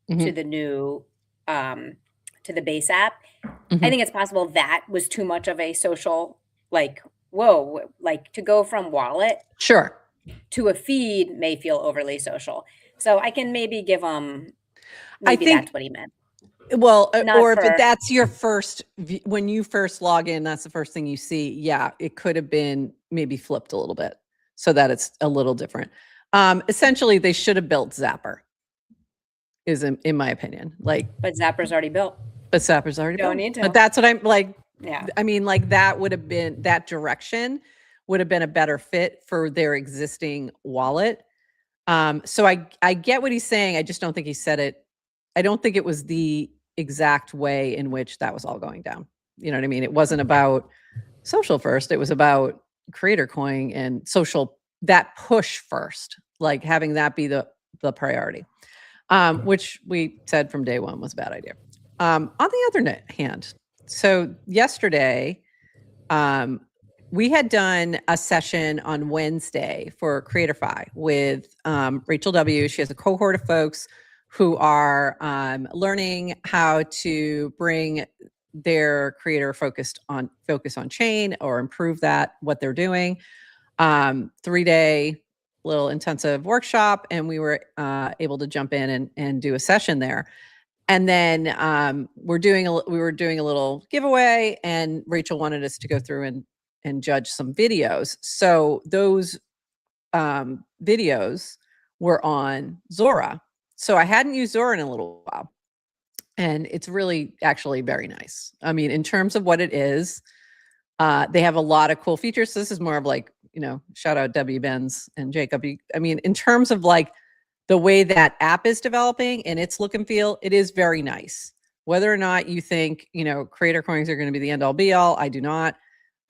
to the new to the Base App, I think it's possible that was too much of a social, like, whoa, like to go from wallet to a feed may feel overly social. So I can maybe give them, maybe that's what he meant. Well, or if that's your first, when you first log in, that's the first thing you see. Yeah, it could have been maybe flipped a little bit so that it's a little different. Essentially, they should have built Zapper, is in my opinion. Like, but Zapper's already built. Don't need to. But that's what I'm like. Yeah. I mean, like that would have been, that direction would have been a better fit for their existing wallet. So I get what he's saying. I just don't think he said it. I don't think it was the exact way in which that was all going down. You know what I mean? It wasn't about social first. It was about creator coin and social, that push first, like having that be the priority, which we said from day one was a bad idea. On the other hand, so yesterday, we had done a session on Wednesday for CreatorFi with Rachel W. She has a cohort of folks who are learning how to bring their creator focus on chain or improve what they're doing. 3-day little intensive workshop, and we were able to jump in and do a session there. And then we were doing a little giveaway, and Rachel wanted us to go through and judge some videos. So those videos were on Zora. So I hadn't used Zora in a little while, and it's really actually very nice. I mean, in terms of what it is, they have a lot of cool features. So this is more of like, shout out Debbie Benz and Jacob. I mean, in terms of like the way that app is developing and its look and feel, it is very nice. Whether or not you think, creator coins are going to be the end all be all, I do not.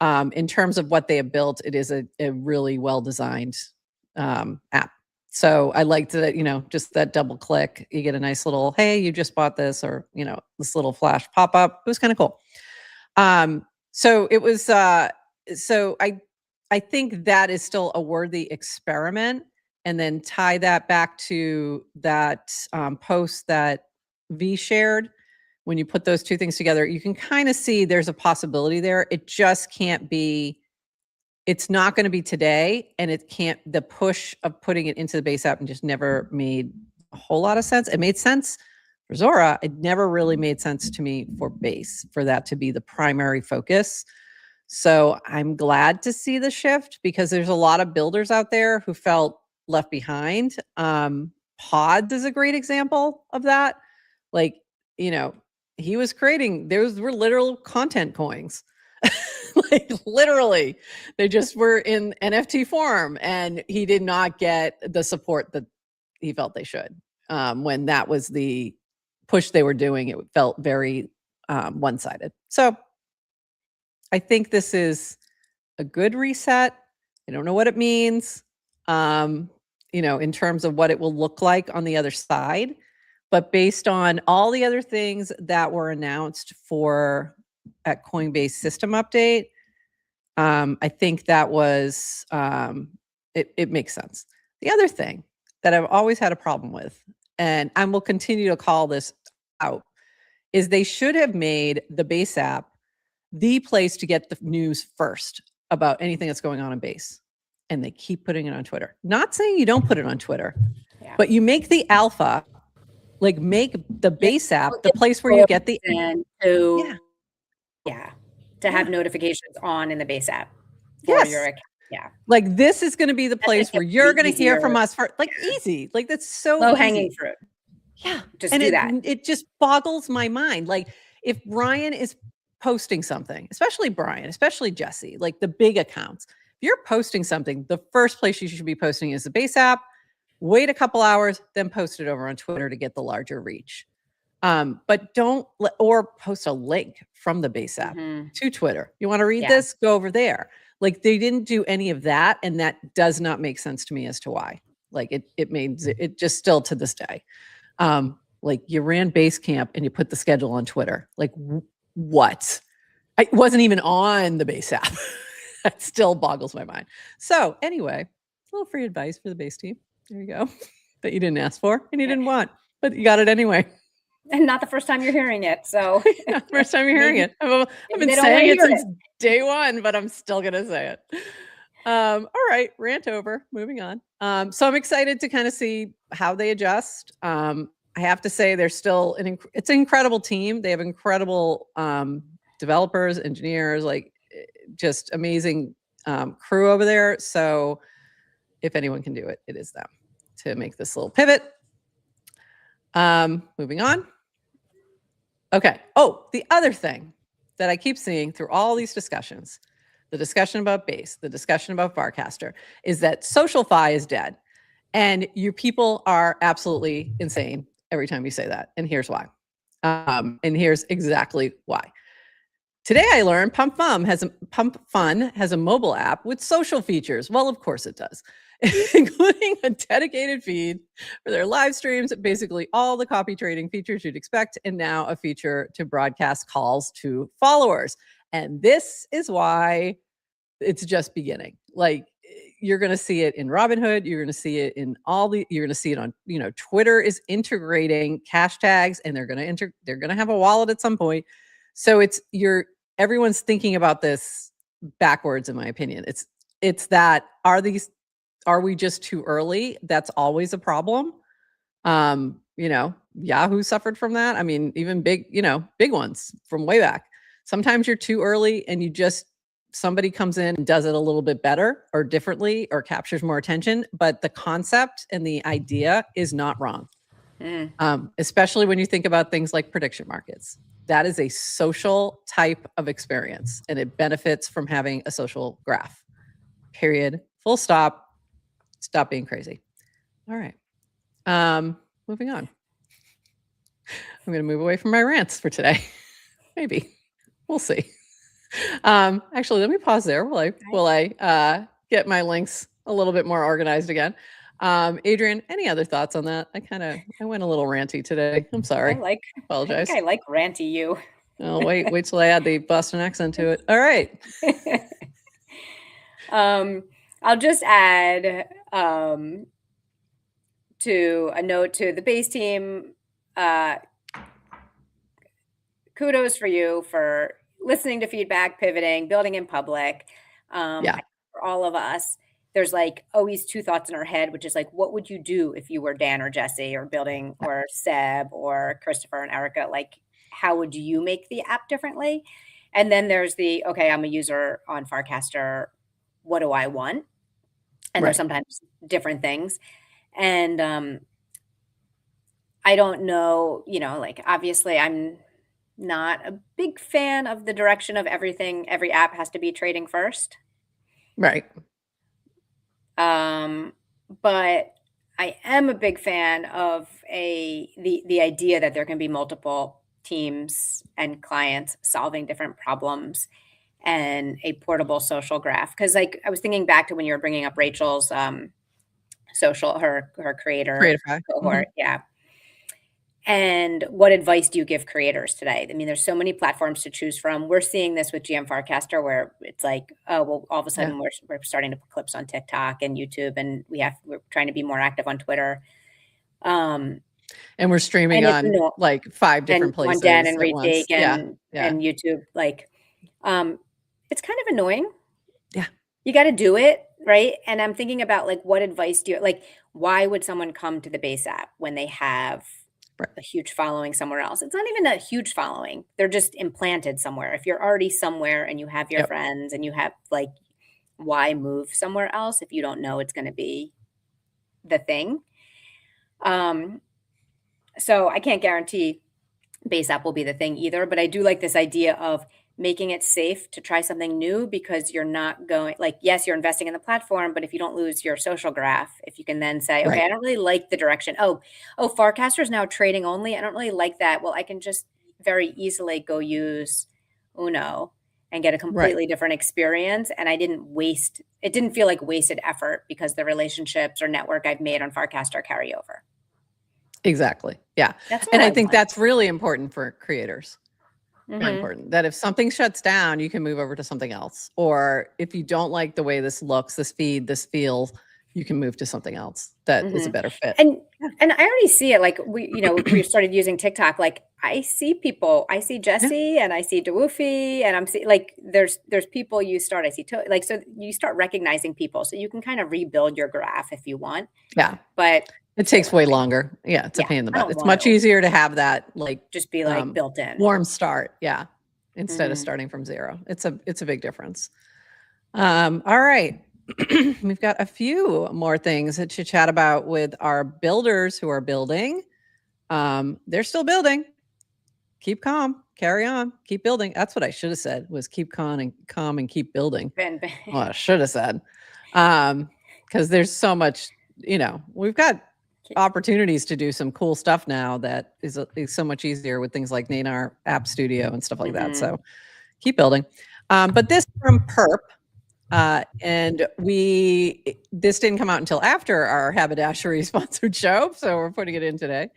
in terms of what they have built, it is a really well-designed app. So I liked that, just that double click, you get a nice little, hey, you just bought this, or, this little flash pop up. It was kind of cool. So it was, so I think that is still a worthy experiment, and then tie that back to that post that V shared. When you put those two things together, you can kind of see there's a possibility there. It just can't be, it's not going to be today, and it can't, the push of putting it into the Base app and just never made a whole lot of sense. It made sense for Zora. It never really made sense to me for Base, for that to be the primary focus. So I'm glad to see the shift, because there's a lot of builders out there who felt left behind. Pods is a great example of that. Like, he was creating, those were literal content coins. Like literally, they just were in NFT form, and he did not get the support that he felt they should. When that was the push they were doing, it felt very one-sided. So I think this is a good reset. I don't know what it means, in terms of what it will look like on the other side. But based on all the other things that were announced at Coinbase system update, I think that was, it makes sense. The other thing that I've always had a problem with, and I will continue to call this out, is they should have made the Base app the place to get the news first about anything that's going on in Base. And they keep putting it on Twitter. Not saying you don't put it on Twitter, but you make the alpha, like make the Base app the place where you get the to have notifications on in the Base app for yes. your account. Yeah. Like this is going to be the place where you're going to hear from us for easy. Like that's so low hanging fruit. Yeah. Just and do that. It just boggles my mind. Like if Brian is posting something, especially Brian, especially Jesse, like the big accounts, if you're posting something, the first place you should be posting is the Base app. Wait a couple hours, then post it over on Twitter to get the larger reach. But don't or post a link from the Base app to Twitter. You want to read this? Go over there. Like they didn't do any of that, and that does not make sense to me as to why. Like it made it just still to this day. Like you ran Basecamp and you put the schedule on Twitter. Like what? I wasn't even on the Base app. That still boggles my mind. So anyway, a little free advice for the Base team. There you go. That you didn't ask for and you didn't want, but you got it anyway. And not the first time you're hearing it. So not the first time you're hearing it. I've been saying it since day one, but I'm still going to say it. All right. Rant over. Moving on. So I'm excited to kind of see how they adjust. I have to say there's still it's an incredible team. They have incredible developers, engineers, like just amazing crew over there. So if anyone can do it, it is them to make this little pivot. Moving on. Okay. Oh, the other thing that I keep seeing through all these discussions, the discussion about Base, the discussion about Farcaster, is that SocialFi is dead. And you people are absolutely insane every time you say that. And here's why. And here's exactly why. Today I learned Pump Fun has a mobile app with social features. Well, of course it does, including a dedicated feed for their live streams, basically all the copy trading features you'd expect, and now a feature to broadcast calls to followers. And this is why it's just beginning. Like you're going to see it in Robinhood. You're going to see it in you're going to see it on, Twitter is integrating cash tags, and they're going to have a wallet at some point. So everyone's thinking about this backwards, in my opinion. It's that are we just too early? That's always a problem. Yahoo suffered from that. I mean, even big ones from way back. Sometimes you're too early and somebody comes in and does it a little bit better or differently or captures more attention, but the concept and the idea is not wrong. Especially when you think about things like prediction markets. That is a social type of experience, and it benefits from having a social graph. Period. Full stop. Stop being crazy. All right. Moving on. I'm going to move away from my rants for today. Maybe. We'll see. Actually, let me pause there while I get my links a little bit more organized again. Adrienne, any other thoughts on that? I went a little ranty today. I'm sorry. I think Apologize. I like ranty you. Oh, wait till I add the Boston accent to it. All right. I'll just add to a note to the base team. Kudos for you for listening to feedback, pivoting, building in public. Yeah. For all of us, there's like always two thoughts in our head, which is like, what would you do if you were Dan or Jesse or building or Seb or Christopher and Erica? Like, how would you make the app differently? And then there's the, okay, I'm a user on Farcaster. What do I want? And there's sometimes different things. And I don't know, like obviously I'm not a big fan of the direction of everything. Every app has to be trading first. Right. But I am a big fan of the idea that there can be multiple teams and clients solving different problems and a portable social graph. Because like I was thinking back to when you were bringing up Rachel's social, her creator cohort. Yeah. And what advice do you give creators today? I mean, there's so many platforms to choose from. We're seeing this with GM Farcaster where it's like, oh, well, all of a sudden we're starting to put clips on TikTok and YouTube, and we're trying to be more active on Twitter. And we're streaming on like 5 different places. On Dan and Retake and YouTube. Like, it's kind of annoying. Yeah. You got to do it. Right. And I'm thinking about like, what advice do you like? Why would someone come to the Base app when they have a huge following somewhere else? It's not even a huge following. They're just implanted somewhere. If you're already somewhere and you have your friends and you have like, why move somewhere else if you don't know it's going to be the thing? So I can't guarantee Base app will be the thing either, but I do like this idea of making it safe to try something new, because you're not going like, yes, you're investing in the platform, but if you don't lose your social graph, if you can then say, okay, I don't really like the direction. Oh, Farcaster is now trading only. I don't really like that. Well, I can just very easily go use Uno and get a completely different experience. And it didn't feel like wasted effort because the relationships or network I've made on Farcaster carry over. Exactly. Yeah. And I think that's really important for creators. Very important that if something shuts down, you can move over to something else. Or if you don't like the way this looks, this feed, this feels, you can move to something else that is a better fit. And I already see it. Like we started using TikTok. Like I see people, I see Jesse and I see DeWoofy, and I'm seeing like there's people you start. I see so you start recognizing people, so you can kind of rebuild your graph if you want. Yeah, but it takes way longer. Yeah, it's a pain in the butt. It's much easier to have that like just be like built in warm start. Yeah, instead of starting from zero. It's a big difference. All right. We've got a few more things to chat about with our builders who are building. They're still building. Keep calm. Carry on. Keep building. That's what I should have said, was keep calm and keep building. Well, I should have said. Because there's so much, we've got opportunities to do some cool stuff now that is so much easier with things like Nanar App Studio and stuff like that. So keep building. But this from Perp, and this didn't come out until after our Haberdashery sponsored show, so we're putting it in today.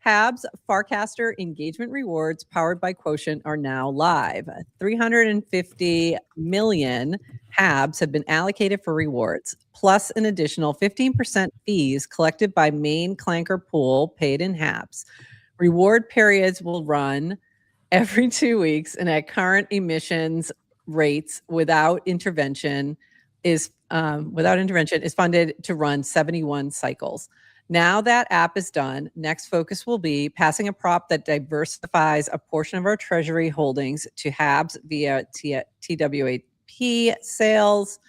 Habs Farcaster engagement rewards powered by Quotient are now live. 350 million Habs have been allocated for rewards, plus an additional 15% fees collected by main Clanker pool paid in Habs. Reward periods will run every 2 weeks, and at current emissions rates without intervention is funded to run 71 cycles. Now that app is done, next focus will be passing a prop that diversifies a portion of our treasury holdings to Habs via TWAP sales.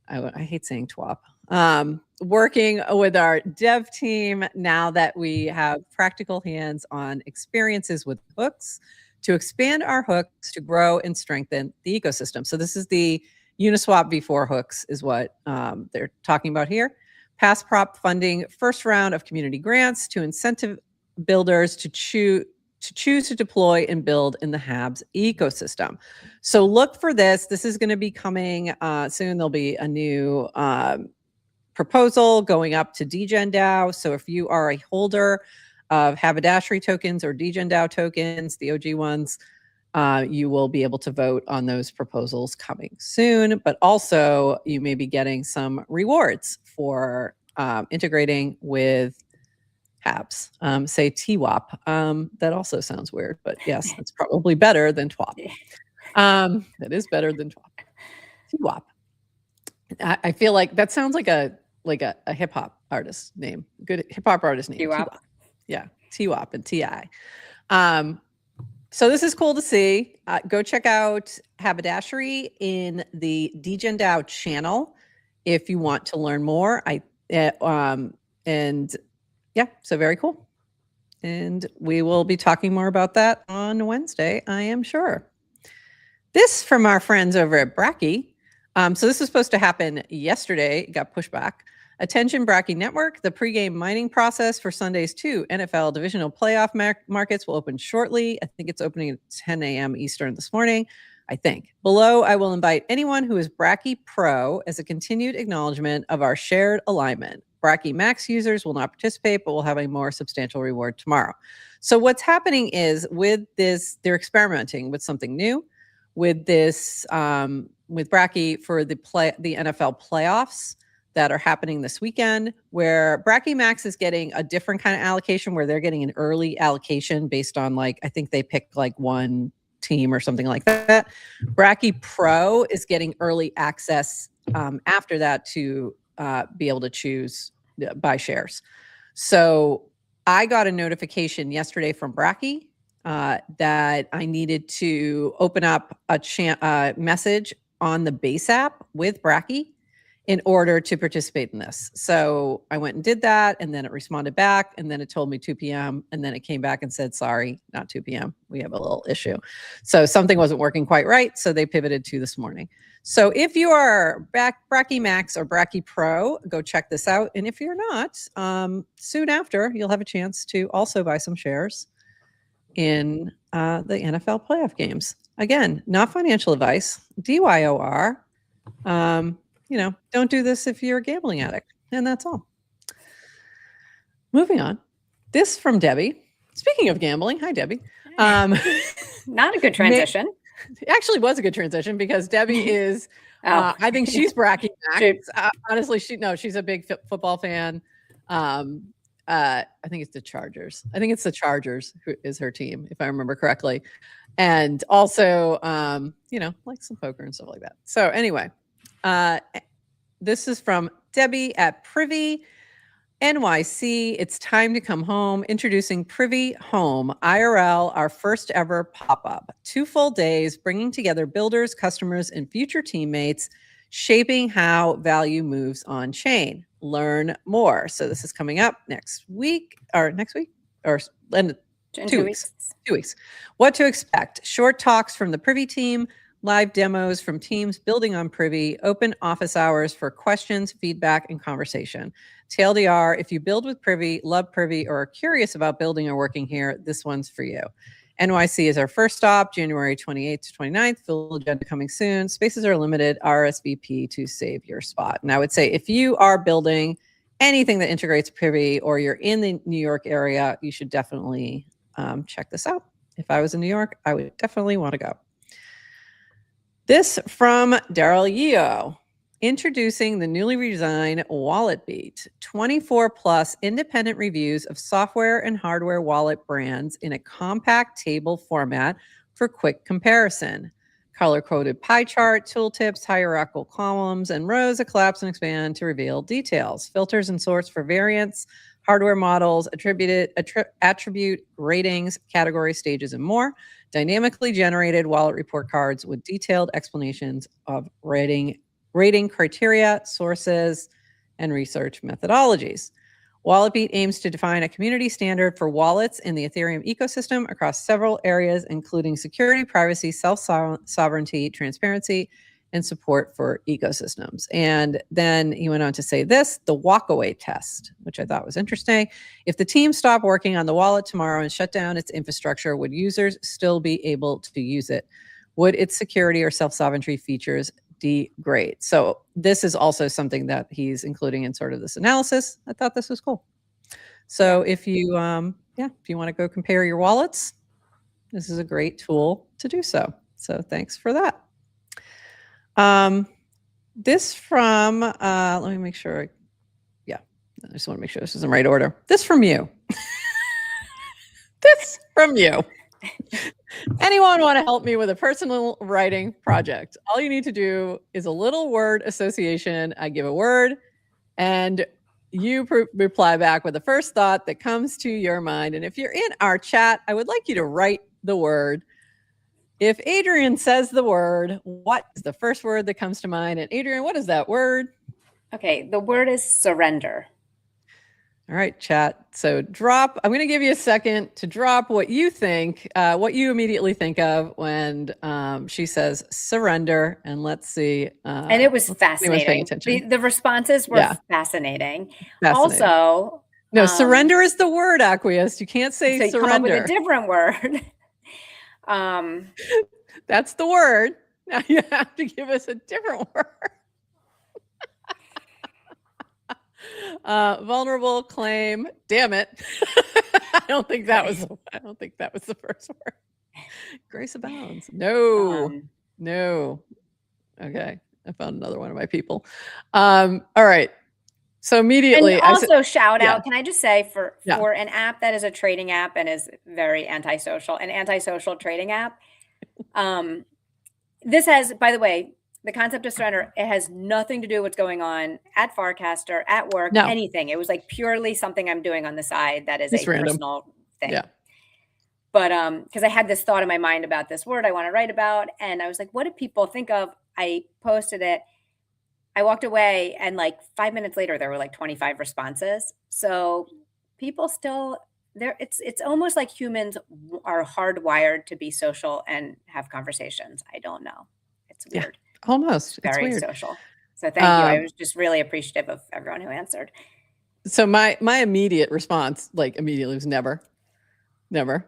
I hate saying TWAP. Working with our dev team now that we have practical hands-on experiences with hooks to expand our hooks to grow and strengthen the ecosystem. So this is the Uniswap v4 hooks is what they're talking about here. Pass prop funding, first round of community grants to incentive builders to to choose to deploy and build in the Habs ecosystem. So look for this. This is going to be coming soon. There'll be a new proposal going up to DGen DAO. So if you are a holder of Haberdashery tokens or DGen DAO tokens, the OG ones, you will be able to vote on those proposals coming soon. But also you may be getting some rewards for integrating with Habs, say TWAP. That also sounds weird, but yes, it's probably better than TWAP. That is better than TWAP. TWAP. I feel like that sounds like a hip hop artist name. Good hip hop artist name. TWAP. Yeah, TWAP and TI. So this is cool to see. Go check out Haberdashery in the DGen DAO channel if you want to learn more. Yeah, so very cool. And we will be talking more about that on Wednesday, I am sure. This from our friends over at Bracky. So this was supposed to happen yesterday. It got pushed back. Attention Bracky Network. The pregame mining process for Sunday's 2 NFL divisional playoff markets will open shortly. I think it's opening at 10 a.m. Eastern this morning. I think. Below, I will invite anyone who is Bracky Pro as a continued acknowledgement of our shared alignment. Bracky Max users will not participate, but will have a more substantial reward tomorrow. So what's happening is with this, they're experimenting with something new with this, with Bracky for the NFL playoffs that are happening this weekend, where Bracky Max is getting a different kind of allocation where they're getting an early allocation based on I think they pick one team or something like that. Bracky Pro is getting early access after that to be able to choose buy shares. So I got a notification yesterday from Bracky that I needed to open up a message on the Base App with Bracky in order to participate in this. So I went and did that, and then it responded back, and then it told me 2 p.m., and then it came back and said, sorry, not 2 p.m. We have a little issue. So something wasn't working quite right, so they pivoted to this morning. So if you are Bracky Max or Bracky Pro, go check this out. And if you're not, soon after, you'll have a chance to also buy some shares in the NFL playoff games. Again, not financial advice, DYOR. Don't do this if you're a gambling addict. And that's all. Moving on. This from Debbie. Speaking of gambling, hi, Debbie. Not a good transition. It actually was a good transition because Debbie is, I think she's Bracky Max. Honestly, she's a big football fan. I think it's the Chargers. I think it's the Chargers who is her team, if I remember correctly. And also, like some poker and stuff like that. So anyway, this is from Debbie at Privy NYC. It's time to come home. Introducing Privy Home IRL, our first ever pop-up. 2 full days, bringing together builders, customers, and future teammates, shaping how value moves on chain. Learn more. So this is coming up next week. Or in 2 weeks. 2 weeks. What to expect? Short talks from the Privy team, live demos from teams building on Privy, open office hours for questions, feedback, and conversation. TLDR, if you build with Privy, love Privy, or are curious about building or working here, this one's for you. NYC is our first stop, January 28th to 29th. Full agenda coming soon. Spaces are limited. RSVP to save your spot. And I would say if you are building anything that integrates Privy or you're in the New York area, you should definitely check this out. If I was in New York, I would definitely want to go. This from Daryl Yeo. Introducing the newly redesigned Wallet Beat. 24 plus independent reviews of software and hardware wallet brands in a compact table format for quick comparison. Color-coded pie chart, tooltips, hierarchical columns, and rows that collapse and expand to reveal details. Filters and sorts for variants, hardware models, attribute ratings, category stages, and more. Dynamically generated wallet report cards with detailed explanations of rating criteria, sources, and research methodologies. WalletBeat aims to define a community standard for wallets in the Ethereum ecosystem across several areas, including security, privacy, self-sovereignty, transparency, and support for ecosystems. And then he went on to say this, the walkaway test, which I thought was interesting. If the team stopped working on the wallet tomorrow and shut down its infrastructure, would users still be able to use it? Would its security or self-sovereignty features degrade? So this is also something that he's including in sort of this analysis. I thought this was cool. So if you, if you want to go compare your wallets, this is a great tool to do so. So thanks for that. This from, let me make sure. I just want to make sure this is in the right order. This from you. This from you. Anyone want to help me with a personal writing project? All you need to do is a little word association. I give a word and you reply back with the first thought that comes to your mind. And if you're in our chat, I would like you to write the word. If Adrienne says the word, what is the first word that comes to mind? And Adrienne, what is that word? Okay, the word is surrender. All right, chat. So I'm going to give you a second to drop what you think, what you immediately think of when she says surrender. And let's see. And it was fascinating. The responses were fascinating. Also, no, surrender is the word, Acquiesced. You can't say so surrender. Come up with a different word. That's the word. Now you have to give us a different word. Vulnerable claim. Damn it. I don't think that was the first word. Grace abounds. No. Okay. I found another one of my people. All right. So immediately, and also shout out. Can I just say for an app that is a trading app and is very antisocial, an antisocial trading app. This has, by the way, the concept of surrender, it has nothing to do with what's going on at Farcaster, at work, anything. It was like purely something I'm doing on the side that is a personal thing. Yeah. But because I had this thought in my mind about this word I want to write about, and I was like, what do people think of? I posted it. I walked away, and like 5 minutes later, there were like 25 responses. So people still there. It's almost like humans are hardwired to be social and have conversations. I don't know. It's weird. Yeah. Almost. It's very social. So thank you. I was just really appreciative of everyone who answered. So my immediate response, like immediately, was never.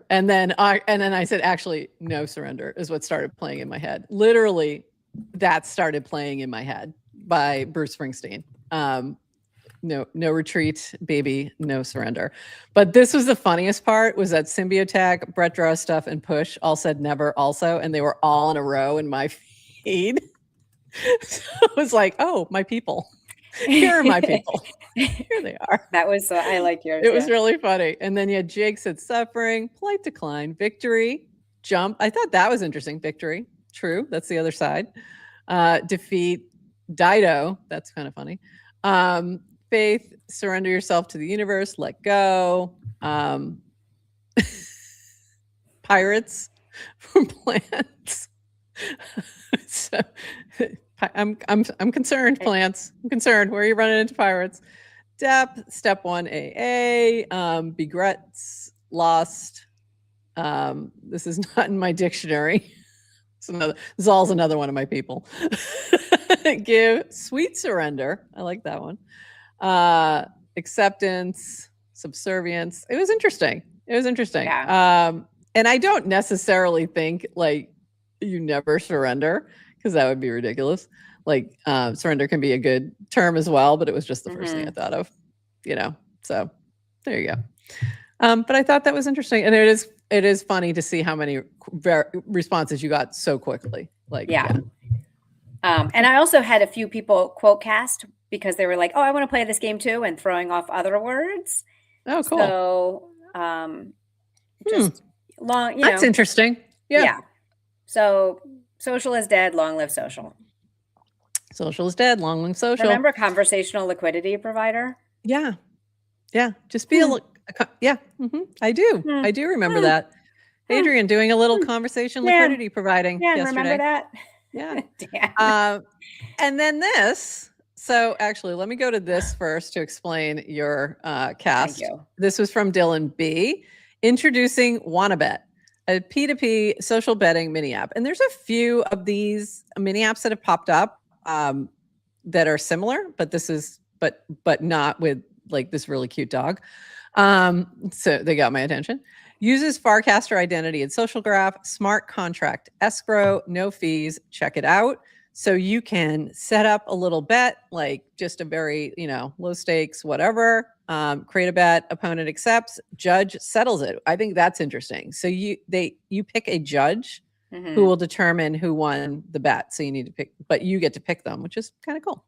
And then I said, actually, no surrender is what started playing in my head. Literally, that started playing in my head by Bruce Springsteen. No retreat, baby, no surrender. But this was the funniest part, was that Symbiotech, Brett Draw Stuff, and Push all said never also, and they were all in a row in my feed. So it was like, oh, my people. Here are my people. Here they are. That was, I like yours. It was really funny. And then you had Jake said suffering, polite decline, victory, jump. I thought that was interesting. Victory. True. That's the other side. Defeat, Dido. That's kind of funny. Faith, surrender yourself to the universe, let go. Pirates from plants. So I'm concerned, plants. I'm concerned. Where are you running into pirates? Depth, step 1 AA, begrets, lost. This is not in my dictionary. Zal's another one of my people. Give, sweet surrender. I like that one. Acceptance, subservience. It was interesting. Yeah. And I don't necessarily think like you never surrender, because that would be ridiculous. Like surrender can be a good term as well, but it was just the first thing I thought of, so there you go. But I thought that was interesting. And it is funny to see how many responses you got so quickly. Like, yeah. And I also had a few people quote cast because they were like, oh, I want to play this game too, and throwing off other words. Oh, cool. So just long, That's interesting. Yeah. So social is dead, long live social. Social is dead, long live social. Remember conversational liquidity provider? Yeah. Just be I do. I do remember that. Adrienne doing a little conversation liquidity providing yesterday. Remember that? Yeah. And then this. So actually, let me go to this first to explain your cast. Thank you. This was from Dylan B. Introducing WannaBet, a P2P social betting mini app. And there's a few of these mini apps that have popped up that are similar, but this is, but not with like this really cute dog. So they got my attention. Uses Farcaster identity and social graph, smart contract escrow, no fees. Check it out. So you can set up a little bet, like just a very, low stakes, whatever, create a bet, opponent accepts, judge settles it. I think that's interesting. So you pick a judge who will determine who won the bet. So you need to pick, but you get to pick them, which is kind of cool.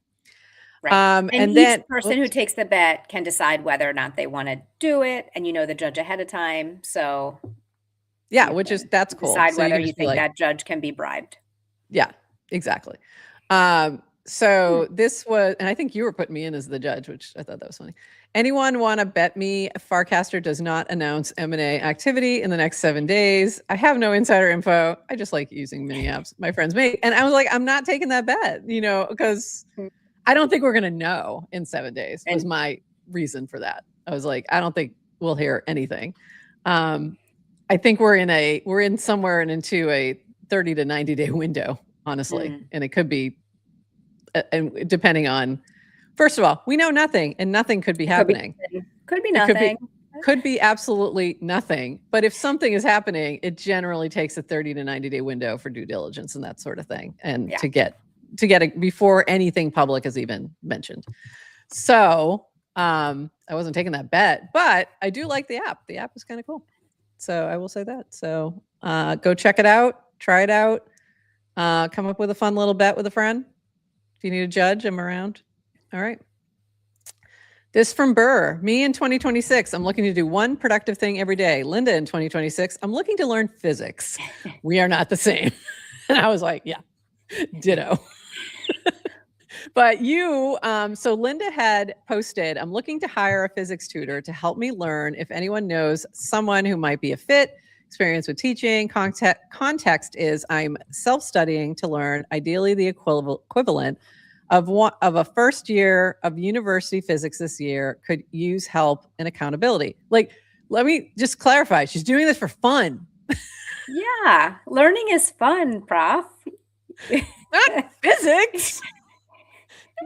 Right. And each person who takes the bet can decide whether or not they want to do it, and the judge ahead of time. So yeah, that's cool. Decide whether you think that judge can be bribed. Yeah, exactly. So this was, and I think you were putting me in as the judge, which I thought that was funny. Anyone want to bet me Farcaster does not announce M&A activity in the next 7 days? I have no insider info. I just like using mini apps my friends make. And I was like, I'm not taking that bet, because I don't think we're going to know in 7 days was my reason for that. I was like, I don't think we'll hear anything. I think we're somewhere into a 30 to 90 day window, honestly. And it could be, and depending on, first of all, we know nothing and nothing could be happening. Could be nothing. Could be absolutely nothing. But if something is happening, it generally takes a 30 to 90 day window for due diligence and that sort of thing. And to get it before anything public is even mentioned. So I wasn't taking that bet, but I do like the app. The app is kind of cool. So I will say that. So go check it out, try it out, come up with a fun little bet with a friend. If you need a judge, I'm around. All right. This from Burr. Me in 2026, I'm looking to do one productive thing every day. Linda in 2026, I'm looking to learn physics. We are not the same. And I was like, yeah, ditto. But so Linda had posted, I'm looking to hire a physics tutor to help me learn if anyone knows someone who might be a fit, experience with teaching. Context is I'm self-studying to learn, ideally the equivalent of a first year of university physics this year, could use help and accountability. Like, let me just clarify. She's doing this for fun. Yeah. Learning is fun, Prof. Not physics.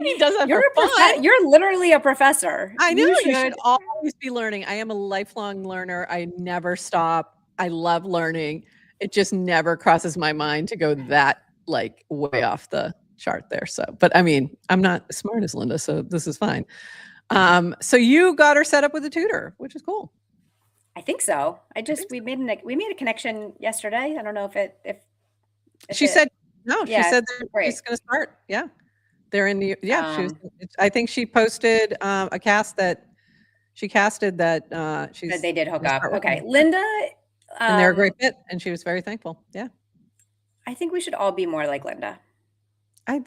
He does that for fun. You're literally a professor. I know. You should always be learning. I am a lifelong learner. I never stop. I love learning. It just never crosses my mind to go that like way off the chart there. So, but I mean, I'm not as smart as Linda, so this is fine. So you got her set up with a tutor, which is cool. I think so. We made a connection yesterday. I don't know if she said no. She said she's going to start. Yeah. They're in the, I think she posted a cast that she casted that they did hook up. Okay. Linda. And they're a great fit. And she was very thankful. Yeah. I think we should all be more like Linda. I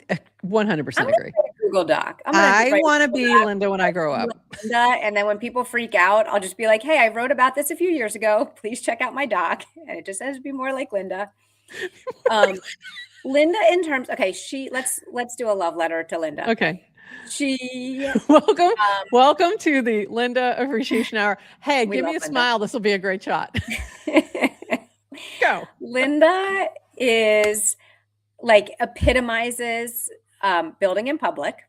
100% agree. Google Doc. I want to be Linda when I grow up. Linda, and then when people freak out, I'll just be like, hey, I wrote about this a few years ago. Please check out my doc. And it just says be more like Linda. Linda, in terms, okay, let's do a love letter to Linda. Okay. Welcome to the Linda Appreciation Hour. Hey, give me a smile. This will be a great shot. Go. Linda is like epitomizes building in public.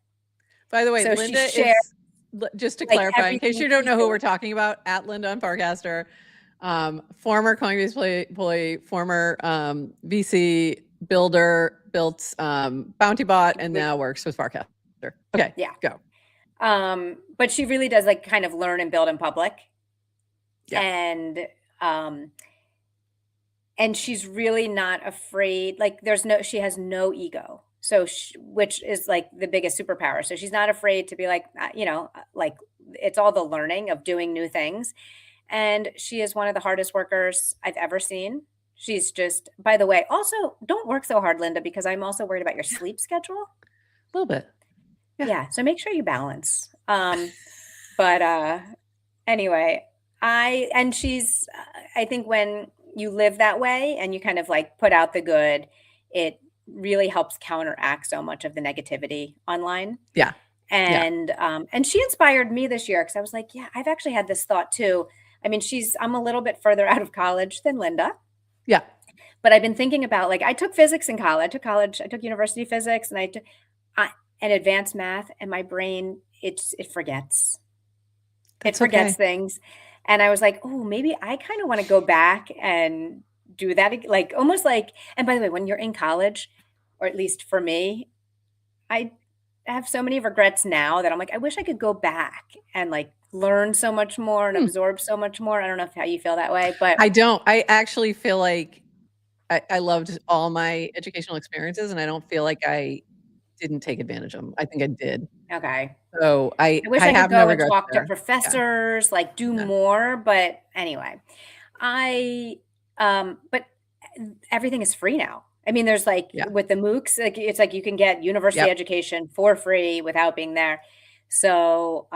By the way, so Linda is, just to clarify, in case you don't know who we're talking about, at Linda on Farcaster, former Coinbase employee, former VC builder, built Bounty Bot, and now works with Farcaster. Okay, yeah, go. But she really does like kind of learn and build in public. Yeah. And she's really not afraid. Like she has no ego. So, which is like the biggest superpower. So she's not afraid to be like, like it's all the learning of doing new things. And she is one of the hardest workers I've ever seen. She's just, by the way, also don't work so hard, Linda, because I'm also worried about your sleep schedule. A little bit. Yeah. So make sure you balance. But anyway, I think when you live that way and you kind of like put out the good, it really helps counteract so much of the negativity online. Yeah. And she inspired me this year because I was like, yeah, I've actually had this thought too. I mean, I'm a little bit further out of college than Linda. Yeah. But I've been thinking about, like, I took physics in college. I took university physics, and and advanced math, and my brain, it forgets. It That's forgets okay. things. And I was like, oh, maybe I kind of want to go back and do that, like almost like, and by the way, when you're in college, or at least for me, I have so many regrets now that I'm like, I wish I could go back and like learn so much more and Hmm. absorb so much more. I don't know how you feel that way, but I don't. I actually feel like I loved all my educational experiences, and I don't feel like I didn't take advantage of them. I think I did. okay. So I wish I I could have no go and regrets talk to there. Yeah. professors, like do No. more, but anyway, I but everything is free now. I mean, there's like Yeah. with the MOOCs, like it's like you can get university Yep. education for free without being there. So,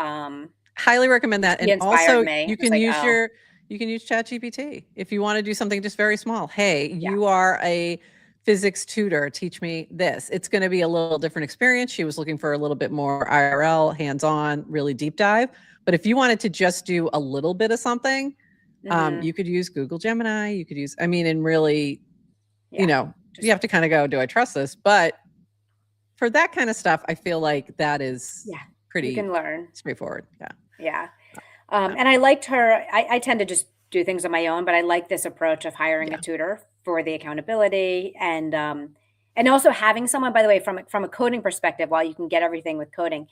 Highly recommend that. she And inspired also me. I you was can like, use oh, ChatGPT if you want to do something just very small. Hey, yeah. you are a physics tutor. Teach me this. It's going to be a little different experience. She was looking for a little bit more IRL, hands-on, really deep dive. But if you wanted to just do a little bit of something, Hmm. you could use Google Gemini. You could use, I mean, and really, Yeah. you Just, have to kind of go, do I trust this? But for that kind of stuff, I feel like that is yeah, you pretty can learn. straightforward. Yeah. Yeah. Yeah. And I liked her. I tend to just do things on my own, but I like this approach of hiring a Yeah. tutor for the accountability and also having someone, by the way, from a coding perspective, while you can get everything with coding,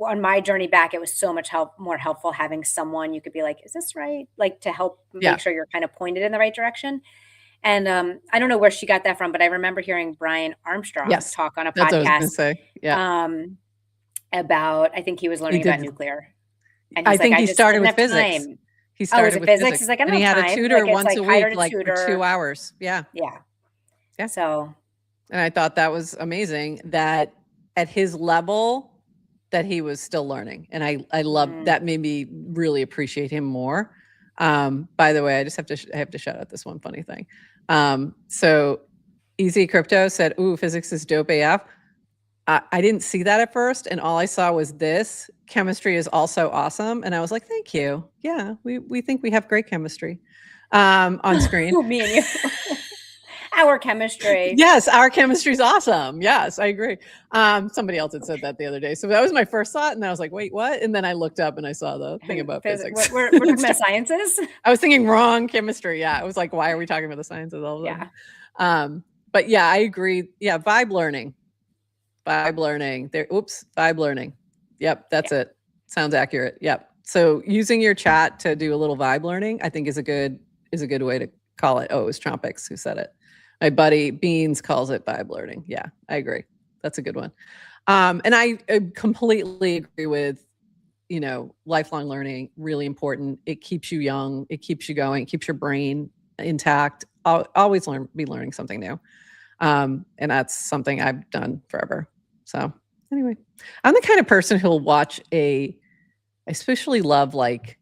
on my journey back, it was so much more helpful having someone you could be like, is this right? Like to help Yeah. make sure you're kind of pointed in the right direction. And I don't know where she got that from, but I remember hearing Brian Armstrong Yes. talk on a That's what I was gonna podcast say. Yeah. um, about, I think he was He learning about did nuclear. And I he's like, think I he just started didn't with have physics. time. He Oh, is started it with physics? physics, He's like, I and don't he have had a time. tutor Like, it's once like a hired week, a like, for 2 tutor. hours. Yeah. Yeah. Yeah. So, And I thought that was amazing that at his level that he was still learning. And I love mm, that made me really appreciate him more. By the way, I just have to I have to shout out this one funny thing. So Easy Crypto said, "Ooh, physics is dope AF." I didn't see that at first, and all I saw was this. Chemistry is also awesome, and I was like, "Thank you. Yeah, we think we have great chemistry on screen." who, me and you, our chemistry. Yes, our chemistry is awesome. Yes, I agree. Somebody else had said that the other day, so that was my first thought, and I was like, "Wait, what?" And then I looked up and I saw the thing about physics. We're talking about sciences. I was thinking wrong chemistry. Yeah, I was like, "Why are we talking about the sciences all of a sudden?" Yeah. But yeah, I agree. Yeah, vibe learning. Vibe learning. There, oops, vibe learning. Yep, that's Yeah. it. Sounds accurate. Yep. So using your chat to do a little vibe learning, I think is a good way to call it. Oh, it was Trompix who said it. My buddy Beans calls it vibe learning. Yeah, I agree. That's a good one. And I completely agree with, lifelong learning, really important. It keeps you young, it keeps you going, it keeps your brain intact. Always be learning something new. And that's something I've done forever. So anyway, I'm the kind of person who'll watch I especially love like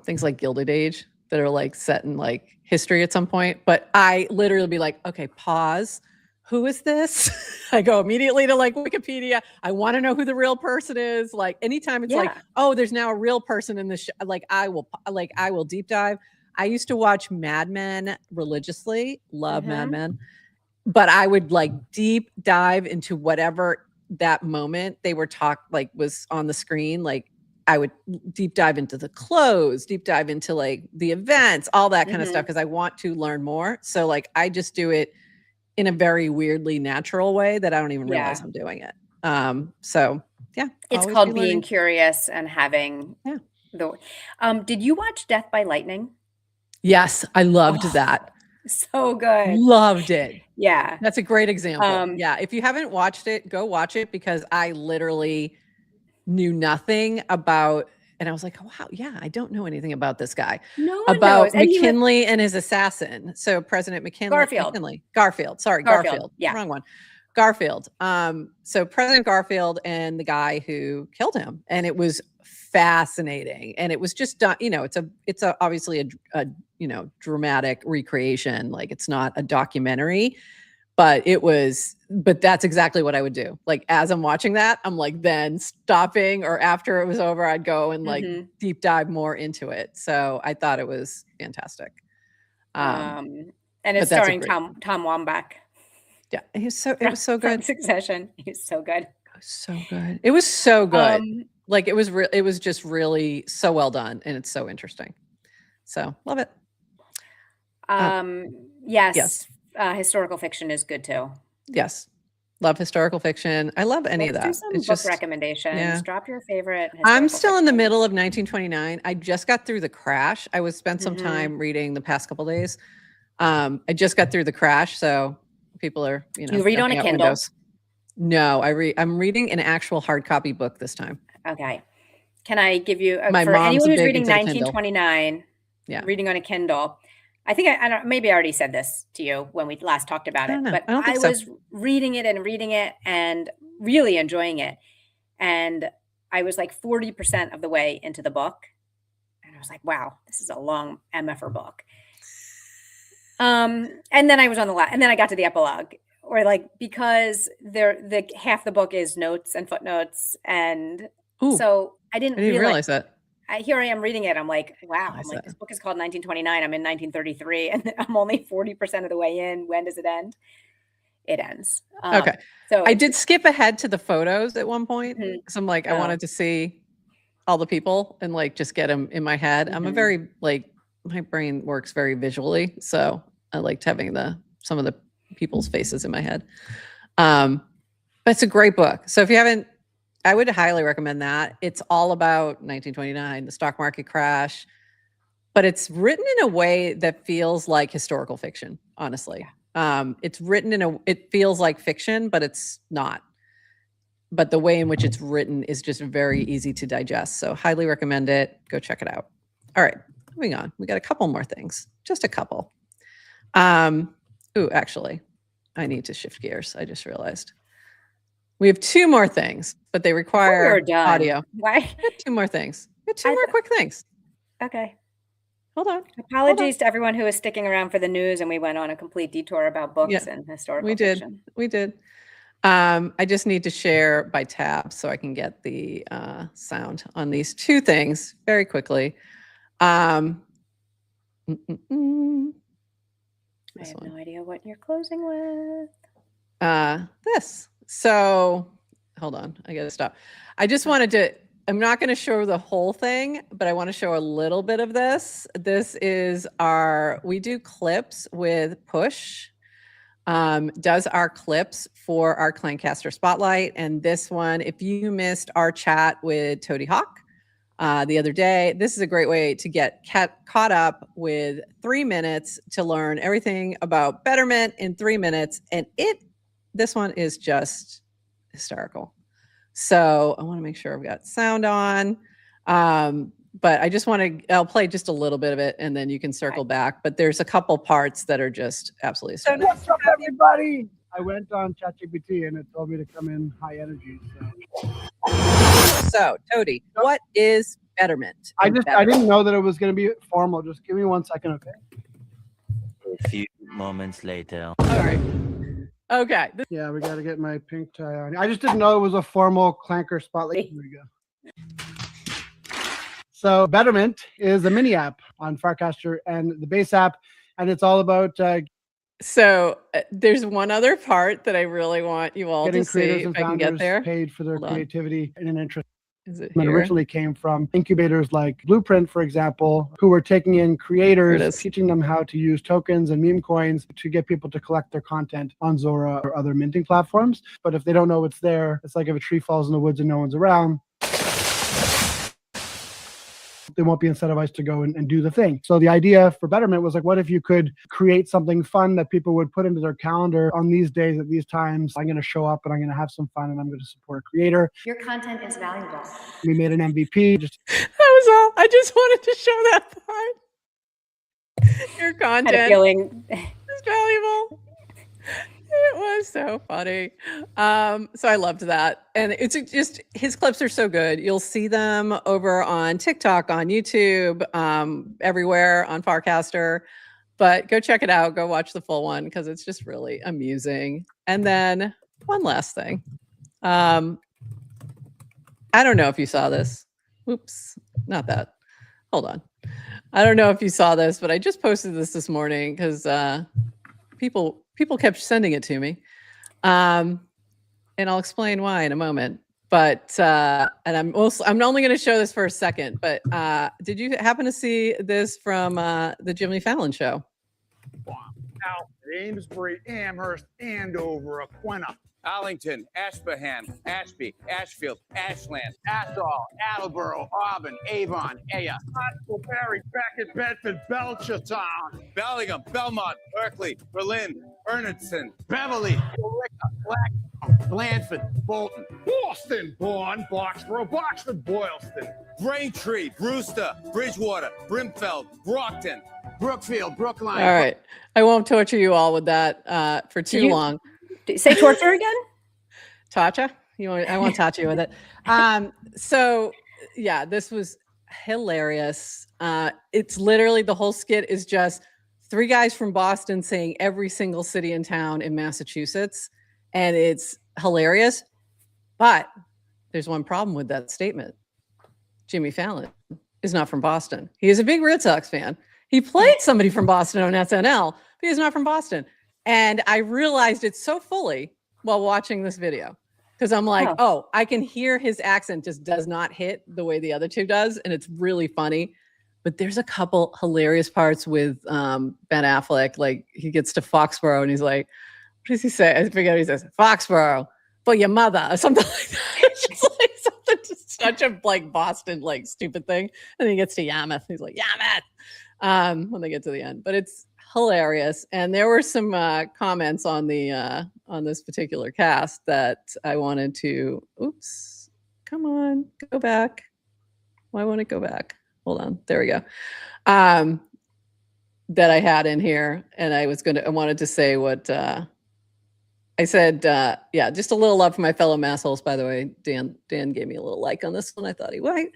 things like Gilded Age that are like set in like history at some point. But I literally be like, okay, pause. Who is this? I go immediately to like Wikipedia. I want to know who the real person is. Like anytime it's like, Yeah. oh, there's now a real person in this. Like I will deep dive. I used to watch Mad Men religiously. Love Mad Hmm. Men, but I would like deep dive into whatever that moment they were like was on the screen. Like I would deep dive into the clothes, deep dive into like the events, all that kind of stuff Hmm. because I want to learn more. So like I just do it in a very weirdly natural way that I don't even realize Yeah. I'm doing it. So yeah, It's always be called being learning. curious and having Yeah. the. Did you watch Death by Lightning? Yes, I loved Oh, that. so good. Loved it. Yeah. That's a great example. Um, Yeah, if you haven't watched it, go watch it because I literally knew nothing about, and I was like, oh, wow, yeah, I don't know anything about this guy. no one knows. About And he was McKinley and his assassin. So President Garfield. Garfield, sorry, Garfield. Garfield, Yeah. wrong one. Garfield. So President Garfield and the guy who killed him. And it was fascinating. And it was just done, it's obviously a dramatic recreation. Like it's not a documentary, but that's exactly what I would do. Like as I'm watching that, I'm like then stopping, or after it was over, I'd go and like Hmm. deep dive more into it. So I thought it was fantastic. And but it's that's a starring great Tom Wambach Yeah, it was so from good. Succession. He was so good. So good. It was so good. Like it was just really so well done, and it's so interesting. So love it. Yes. Historical fiction is good too. Yes. Love historical fiction. I love any of that. Let's do some It's book just recommendations. Drop your favorite I'm historical still in the fiction. middle of 1929. I just got through The Crash. I spent some Mhm. time reading the past couple days. I just got through The Crash, so people are, You read on a jumping out Kindle? windows. No, I'm reading an actual hard copy book this time. Okay. Can I give you My for mom's anyone a who's big reading into the Kindle. 1929, Yeah. reading on a Kindle? I think I don't, maybe I already said this to you when we last talked about I it, don't know. but I don't think I so. was reading it and really enjoying it. And I was like 40% of the way into the book. And I was like, wow, this is a long MFR book. And then I was on the and then I got to the epilogue, or like, because the half the book is notes and footnotes. And Ooh, so I didn't realize that. here I am reading it. I'm like, wow. I'm like, this book is called 1929. I'm in 1933 and I'm only 40% of the way in. When does it end? It ends. Okay. So I did skip ahead to the photos at one point. Because I'm like, I wanted to see all the people and like just get them in my head. I'm a very my brain works very visually. So I liked having some of the people's faces in my head. But it's a great book. So if you haven't, I would highly recommend that. It's all about 1929, the stock market crash, but it's written in a way that feels like historical fiction, honestly. It's written it feels like fiction, but it's not. But the way in which it's written is just very easy to digest. So highly recommend it. Go check it out. All right, moving on. We got a couple more things, just a couple. Actually, I need to shift gears. I just realized. We have two more things, but they require audio. Why? Two more things. Two more quick things. Okay. Hold on. Apologies to everyone who was sticking around for the news and we went on a complete detour about books and historical fiction. We did. I just need to share by tab so I can get the sound on these two things very quickly. I have no idea what you're closing with. This. So hold on. I got to stop. I just wanted to, I'm not going to show the whole thing, but I want to show a little bit of this. This is we do clips with Push. Does our clips for our Clancaster Spotlight. And this one, if you missed our chat with Toady Hawk the other day, this is a great way to get caught up with 3 minutes to learn everything about Betterment in 3 minutes. And this one is just hysterical. So I want to make sure I've got sound on. But I just I'll play just a little bit of it and then you can circle back. But there's a couple parts that are just absolutely stunning. What's up, everybody? I went on ChatGPT and it told me to come in high energy. So Toady, what is Betterment? I didn't know that it was going to be formal. Just give me 1 second, okay? A few moments later. All right. Okay. Yeah, we got to get my pink tie on. I just didn't know it was a formal Clanker Spotlight. Here we go. So Betterment is a mini app on Farcaster and the Base App, and it's all about so there's one other part that I really want you all getting to see creators if and I can get founders there. paid for their creativity and an interest. Is it It here? originally came from incubators like Blueprint, for example, who were taking in creators, teaching them how to use tokens and meme coins to get people to collect their content on Zora or other minting platforms. But if they don't know it's there, it's like if a tree falls in the woods and no one's around, they won't be incentivized to go and do the thing. So the idea for Betterment was like, what if you could create something fun that people would put into their calendar on these days at these times? I'm going to show up and I'm going to have some fun and I'm going to support a creator. Your content is valuable. We made an MVP. That was all. I just wanted to show that part. Your content Had a feeling is valuable. It was so funny. So I loved that. And it's just, his clips are so good. You'll see them over on TikTok, on YouTube, everywhere on Farcaster. But go check it out. Go watch the full one because it's just really amusing. And then one last thing. I don't know if you saw this. Oops, not that. Hold on. I don't know if you saw this, but I just posted this morning because people kept sending it to me, and I'll explain why in a moment. But and I'm only going to show this for a second. But did you happen to see this from the Jimmy Fallon show? Out at Amesbury, Amherst, Andover, Aquina, Arlington, Ashburnham, Ashby, Ashfield, Ashland, Athol, Attleboro, Auburn, Avon, Aya, Huntsville, Berry, Beckett, Bedford, Belchertown, Bellingham, Belmont, Berkeley, Berlin, Ernestson, Beverly, Billerica, Black, Blandford, Bolton, Boston, Bourne, Boxborough, Boxford, Boylston, Braintree, Brewster, Bridgewater, Brimfeld, Brockton, Brookfield, Brookline. All right. I won't torture you all with that for too long. Say torture again? Tacha? I won't torture you with it. So yeah, this was hilarious. It's literally the whole skit is just 3 guys from Boston saying every single city and town in Massachusetts. And it's hilarious. But there's one problem with that statement. Jimmy Fallon is not from Boston. He is a big Red Sox fan. He played somebody from Boston on SNL, but he's not from Boston. And I realized it so fully while watching this video because I'm like, oh, I can hear his accent just does not hit the way the other two does. And it's really funny. But there's a couple hilarious parts with Ben Affleck. Like he gets to Foxborough and he's like, what does he say? I forget what he says. Foxborough for your mother or something like that. It's just like something, just such a like Boston like stupid thing. And then he gets to Yarmouth. He's like, Yarmouth. When they get to the end. But it's hilarious. And there were some comments on the on this particular cast that I wanted to, oops, come on, go back. Why won't it go back? Hold on. There we go. That I had in here. And I wanted to say what I said, yeah, just a little love for my fellow massholes, by the way. Dan gave me a little like on this one. I thought he would.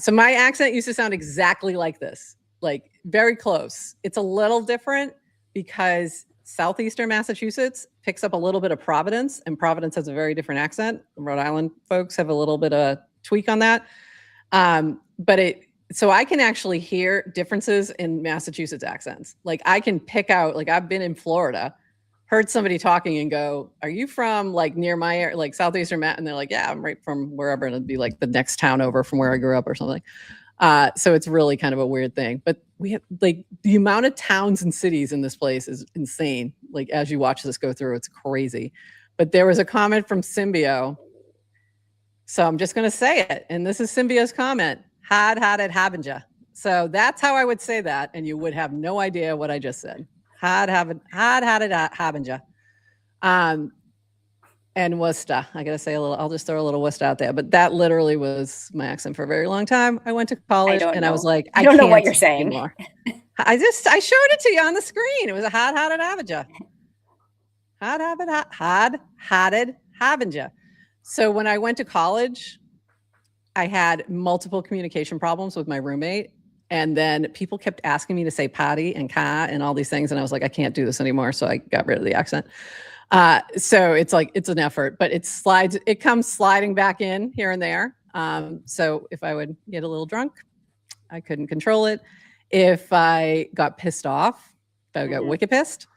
So my accent used to sound exactly like this, like very close. It's a little different because southeastern Massachusetts picks up a little bit of Providence, and Providence has a very different accent. Rhode Island folks have a little bit of tweak on that. So I can actually hear differences in Massachusetts accents. Like I can pick out, like I've been in Florida, heard somebody talking and go, are you from like near my area, like southeastern Matt? And they're like, yeah, I'm right from wherever. And it'd be like the next town over from where I grew up or something. So it's really kind of a weird thing. But we have like the amount of towns and cities in this place is insane. Like as you watch this go through, it's crazy. But there was a comment from Symbio. So I'm just going to say it. And this is Symbio's comment. Had it Habenja. So that's how I would say that. And you would have no idea what I just said. Had it Habenja. And Worcester. I got to say a little, I'll just throw a little Worcester out there. But that literally was my accent for a very long time. I went to college and I was like, I don't know what you're saying anymore. I showed it to you on the screen. It was a had it Habenja. Had it Habenja. So when I went to college, I had multiple communication problems with my roommate. And then people kept asking me to say patty and ka and all these things. And I was like, I can't do this anymore. So I got rid of the accent. So it's like, it's an effort, but it comes sliding back in here and there. So if I would get a little drunk, I couldn't control it. If I got pissed off, if I got wicked pissed,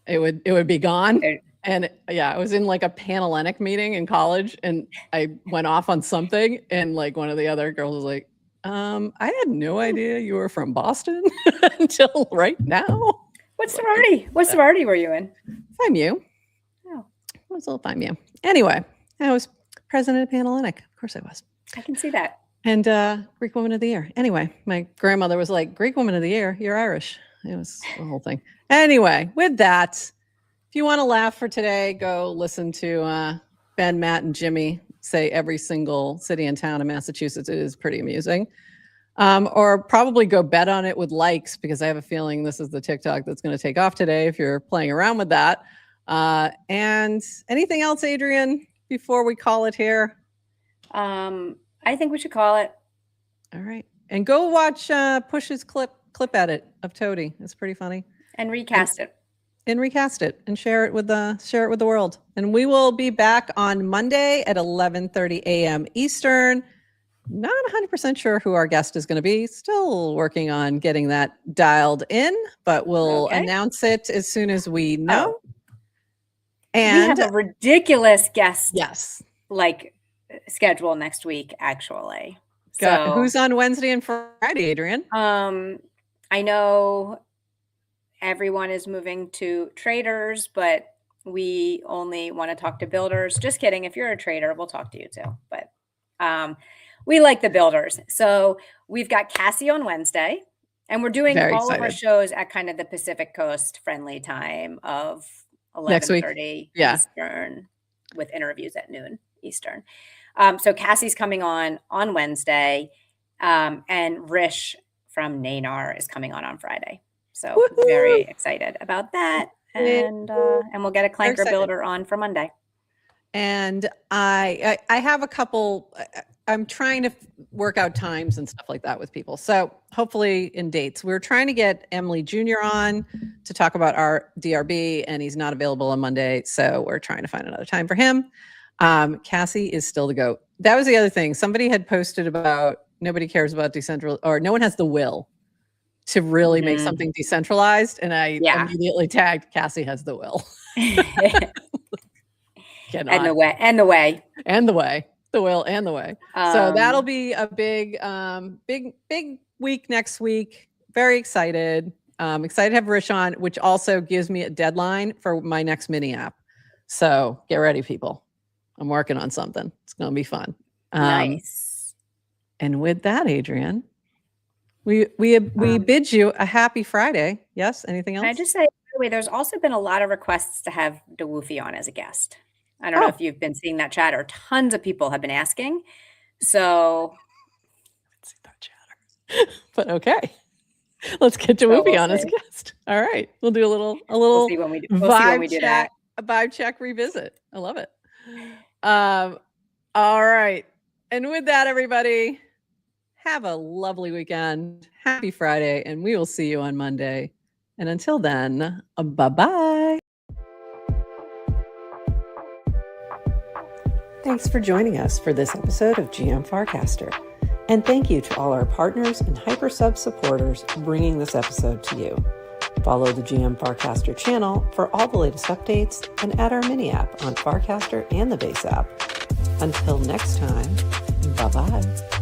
it would be gone. And yeah, I was in like a Panhellenic meeting in college and I went off on something and like one of the other girls was like, I had no idea you were from Boston until right now. What sorority? What sorority were you in? FIMU. Oh, I was a little FIMU. Anyway, I was president of Panhellenic. Of course I was. I can see that. And Greek Woman of the Year. Anyway, my grandmother was like, Greek Woman of the Year, you're Irish. It was the whole thing. Anyway, with that, if you want to laugh for today, go listen to Ben, Matt, and Jimmy say every single city and town in Massachusetts. It is pretty amusing. Or probably go bet on it with likes, because I have a feeling this is the TikTok that's going to take off today if you're playing around with that. And anything else, Adrienne, before we call it here? I think we should call it. All right. And go watch Push's clip edit of Toady. It's pretty funny. And recast it. And recast it and share it with the world. And we will be back on Monday at 11:30 a.m. Eastern. Not 100% sure who our guest is going to be. Still working on getting that dialed in, but we'll announce it as soon as we know. And we have a ridiculous guest yes, schedule next week, actually. So who's on Wednesday and Friday, Adrienne? I know everyone is moving to traders, but we only want to talk to builders. Just kidding. If you're a trader, we'll talk to you too. But we like the builders. So we've got Cassie on Wednesday, and we're doing all of our shows at kind of the Pacific Coast friendly time of 11:30 Eastern, with interviews at noon Eastern. So Cassie's coming on Wednesday, and Rish from Nanar is coming on Friday. So Woo-hoo! Very excited about that. And we'll get a clanker builder on for Monday. And I have a couple, I'm trying to work out times and stuff like that with people. So hopefully in dates. We're trying to get Emily Jr. on to talk about our DRB, and he's not available on Monday. So we're trying to find another time for him. Cassie is still the GOAT. That was the other thing. Somebody had posted about nobody cares about decentralized, or no one has the will to really make something decentralized. And I immediately tagged Cassie has the will. And the way. The will and the way. So that'll be a big week next week. Very excited. Excited to have Rish on, which also gives me a deadline for my next mini app. So get ready, people. I'm working on something. It's going to be fun. Nice. And with that, Adrienne, we bid you a happy Friday. Yes. Anything else? Can I just say, by the way, there's also been a lot of requests to have DeWoofy on as a guest. I don't know if you've been seeing that chatter. Tons of people have been asking. So let's see that chatter. But okay. Let's get DeWoofy on as a guest. All right. We'll do a little we'll see when we do that. A vibe check revisit. I love it. All right. And with that, everybody, have a lovely weekend. Happy Friday, and we will see you on Monday. And until then, bye-bye. Thanks for joining us for this episode of GM Farcaster. And thank you to all our partners and HyperSub supporters bringing this episode to you. Follow the GM Farcaster channel for all the latest updates and add our mini app on Farcaster and the Base app. Until next time, bye-bye.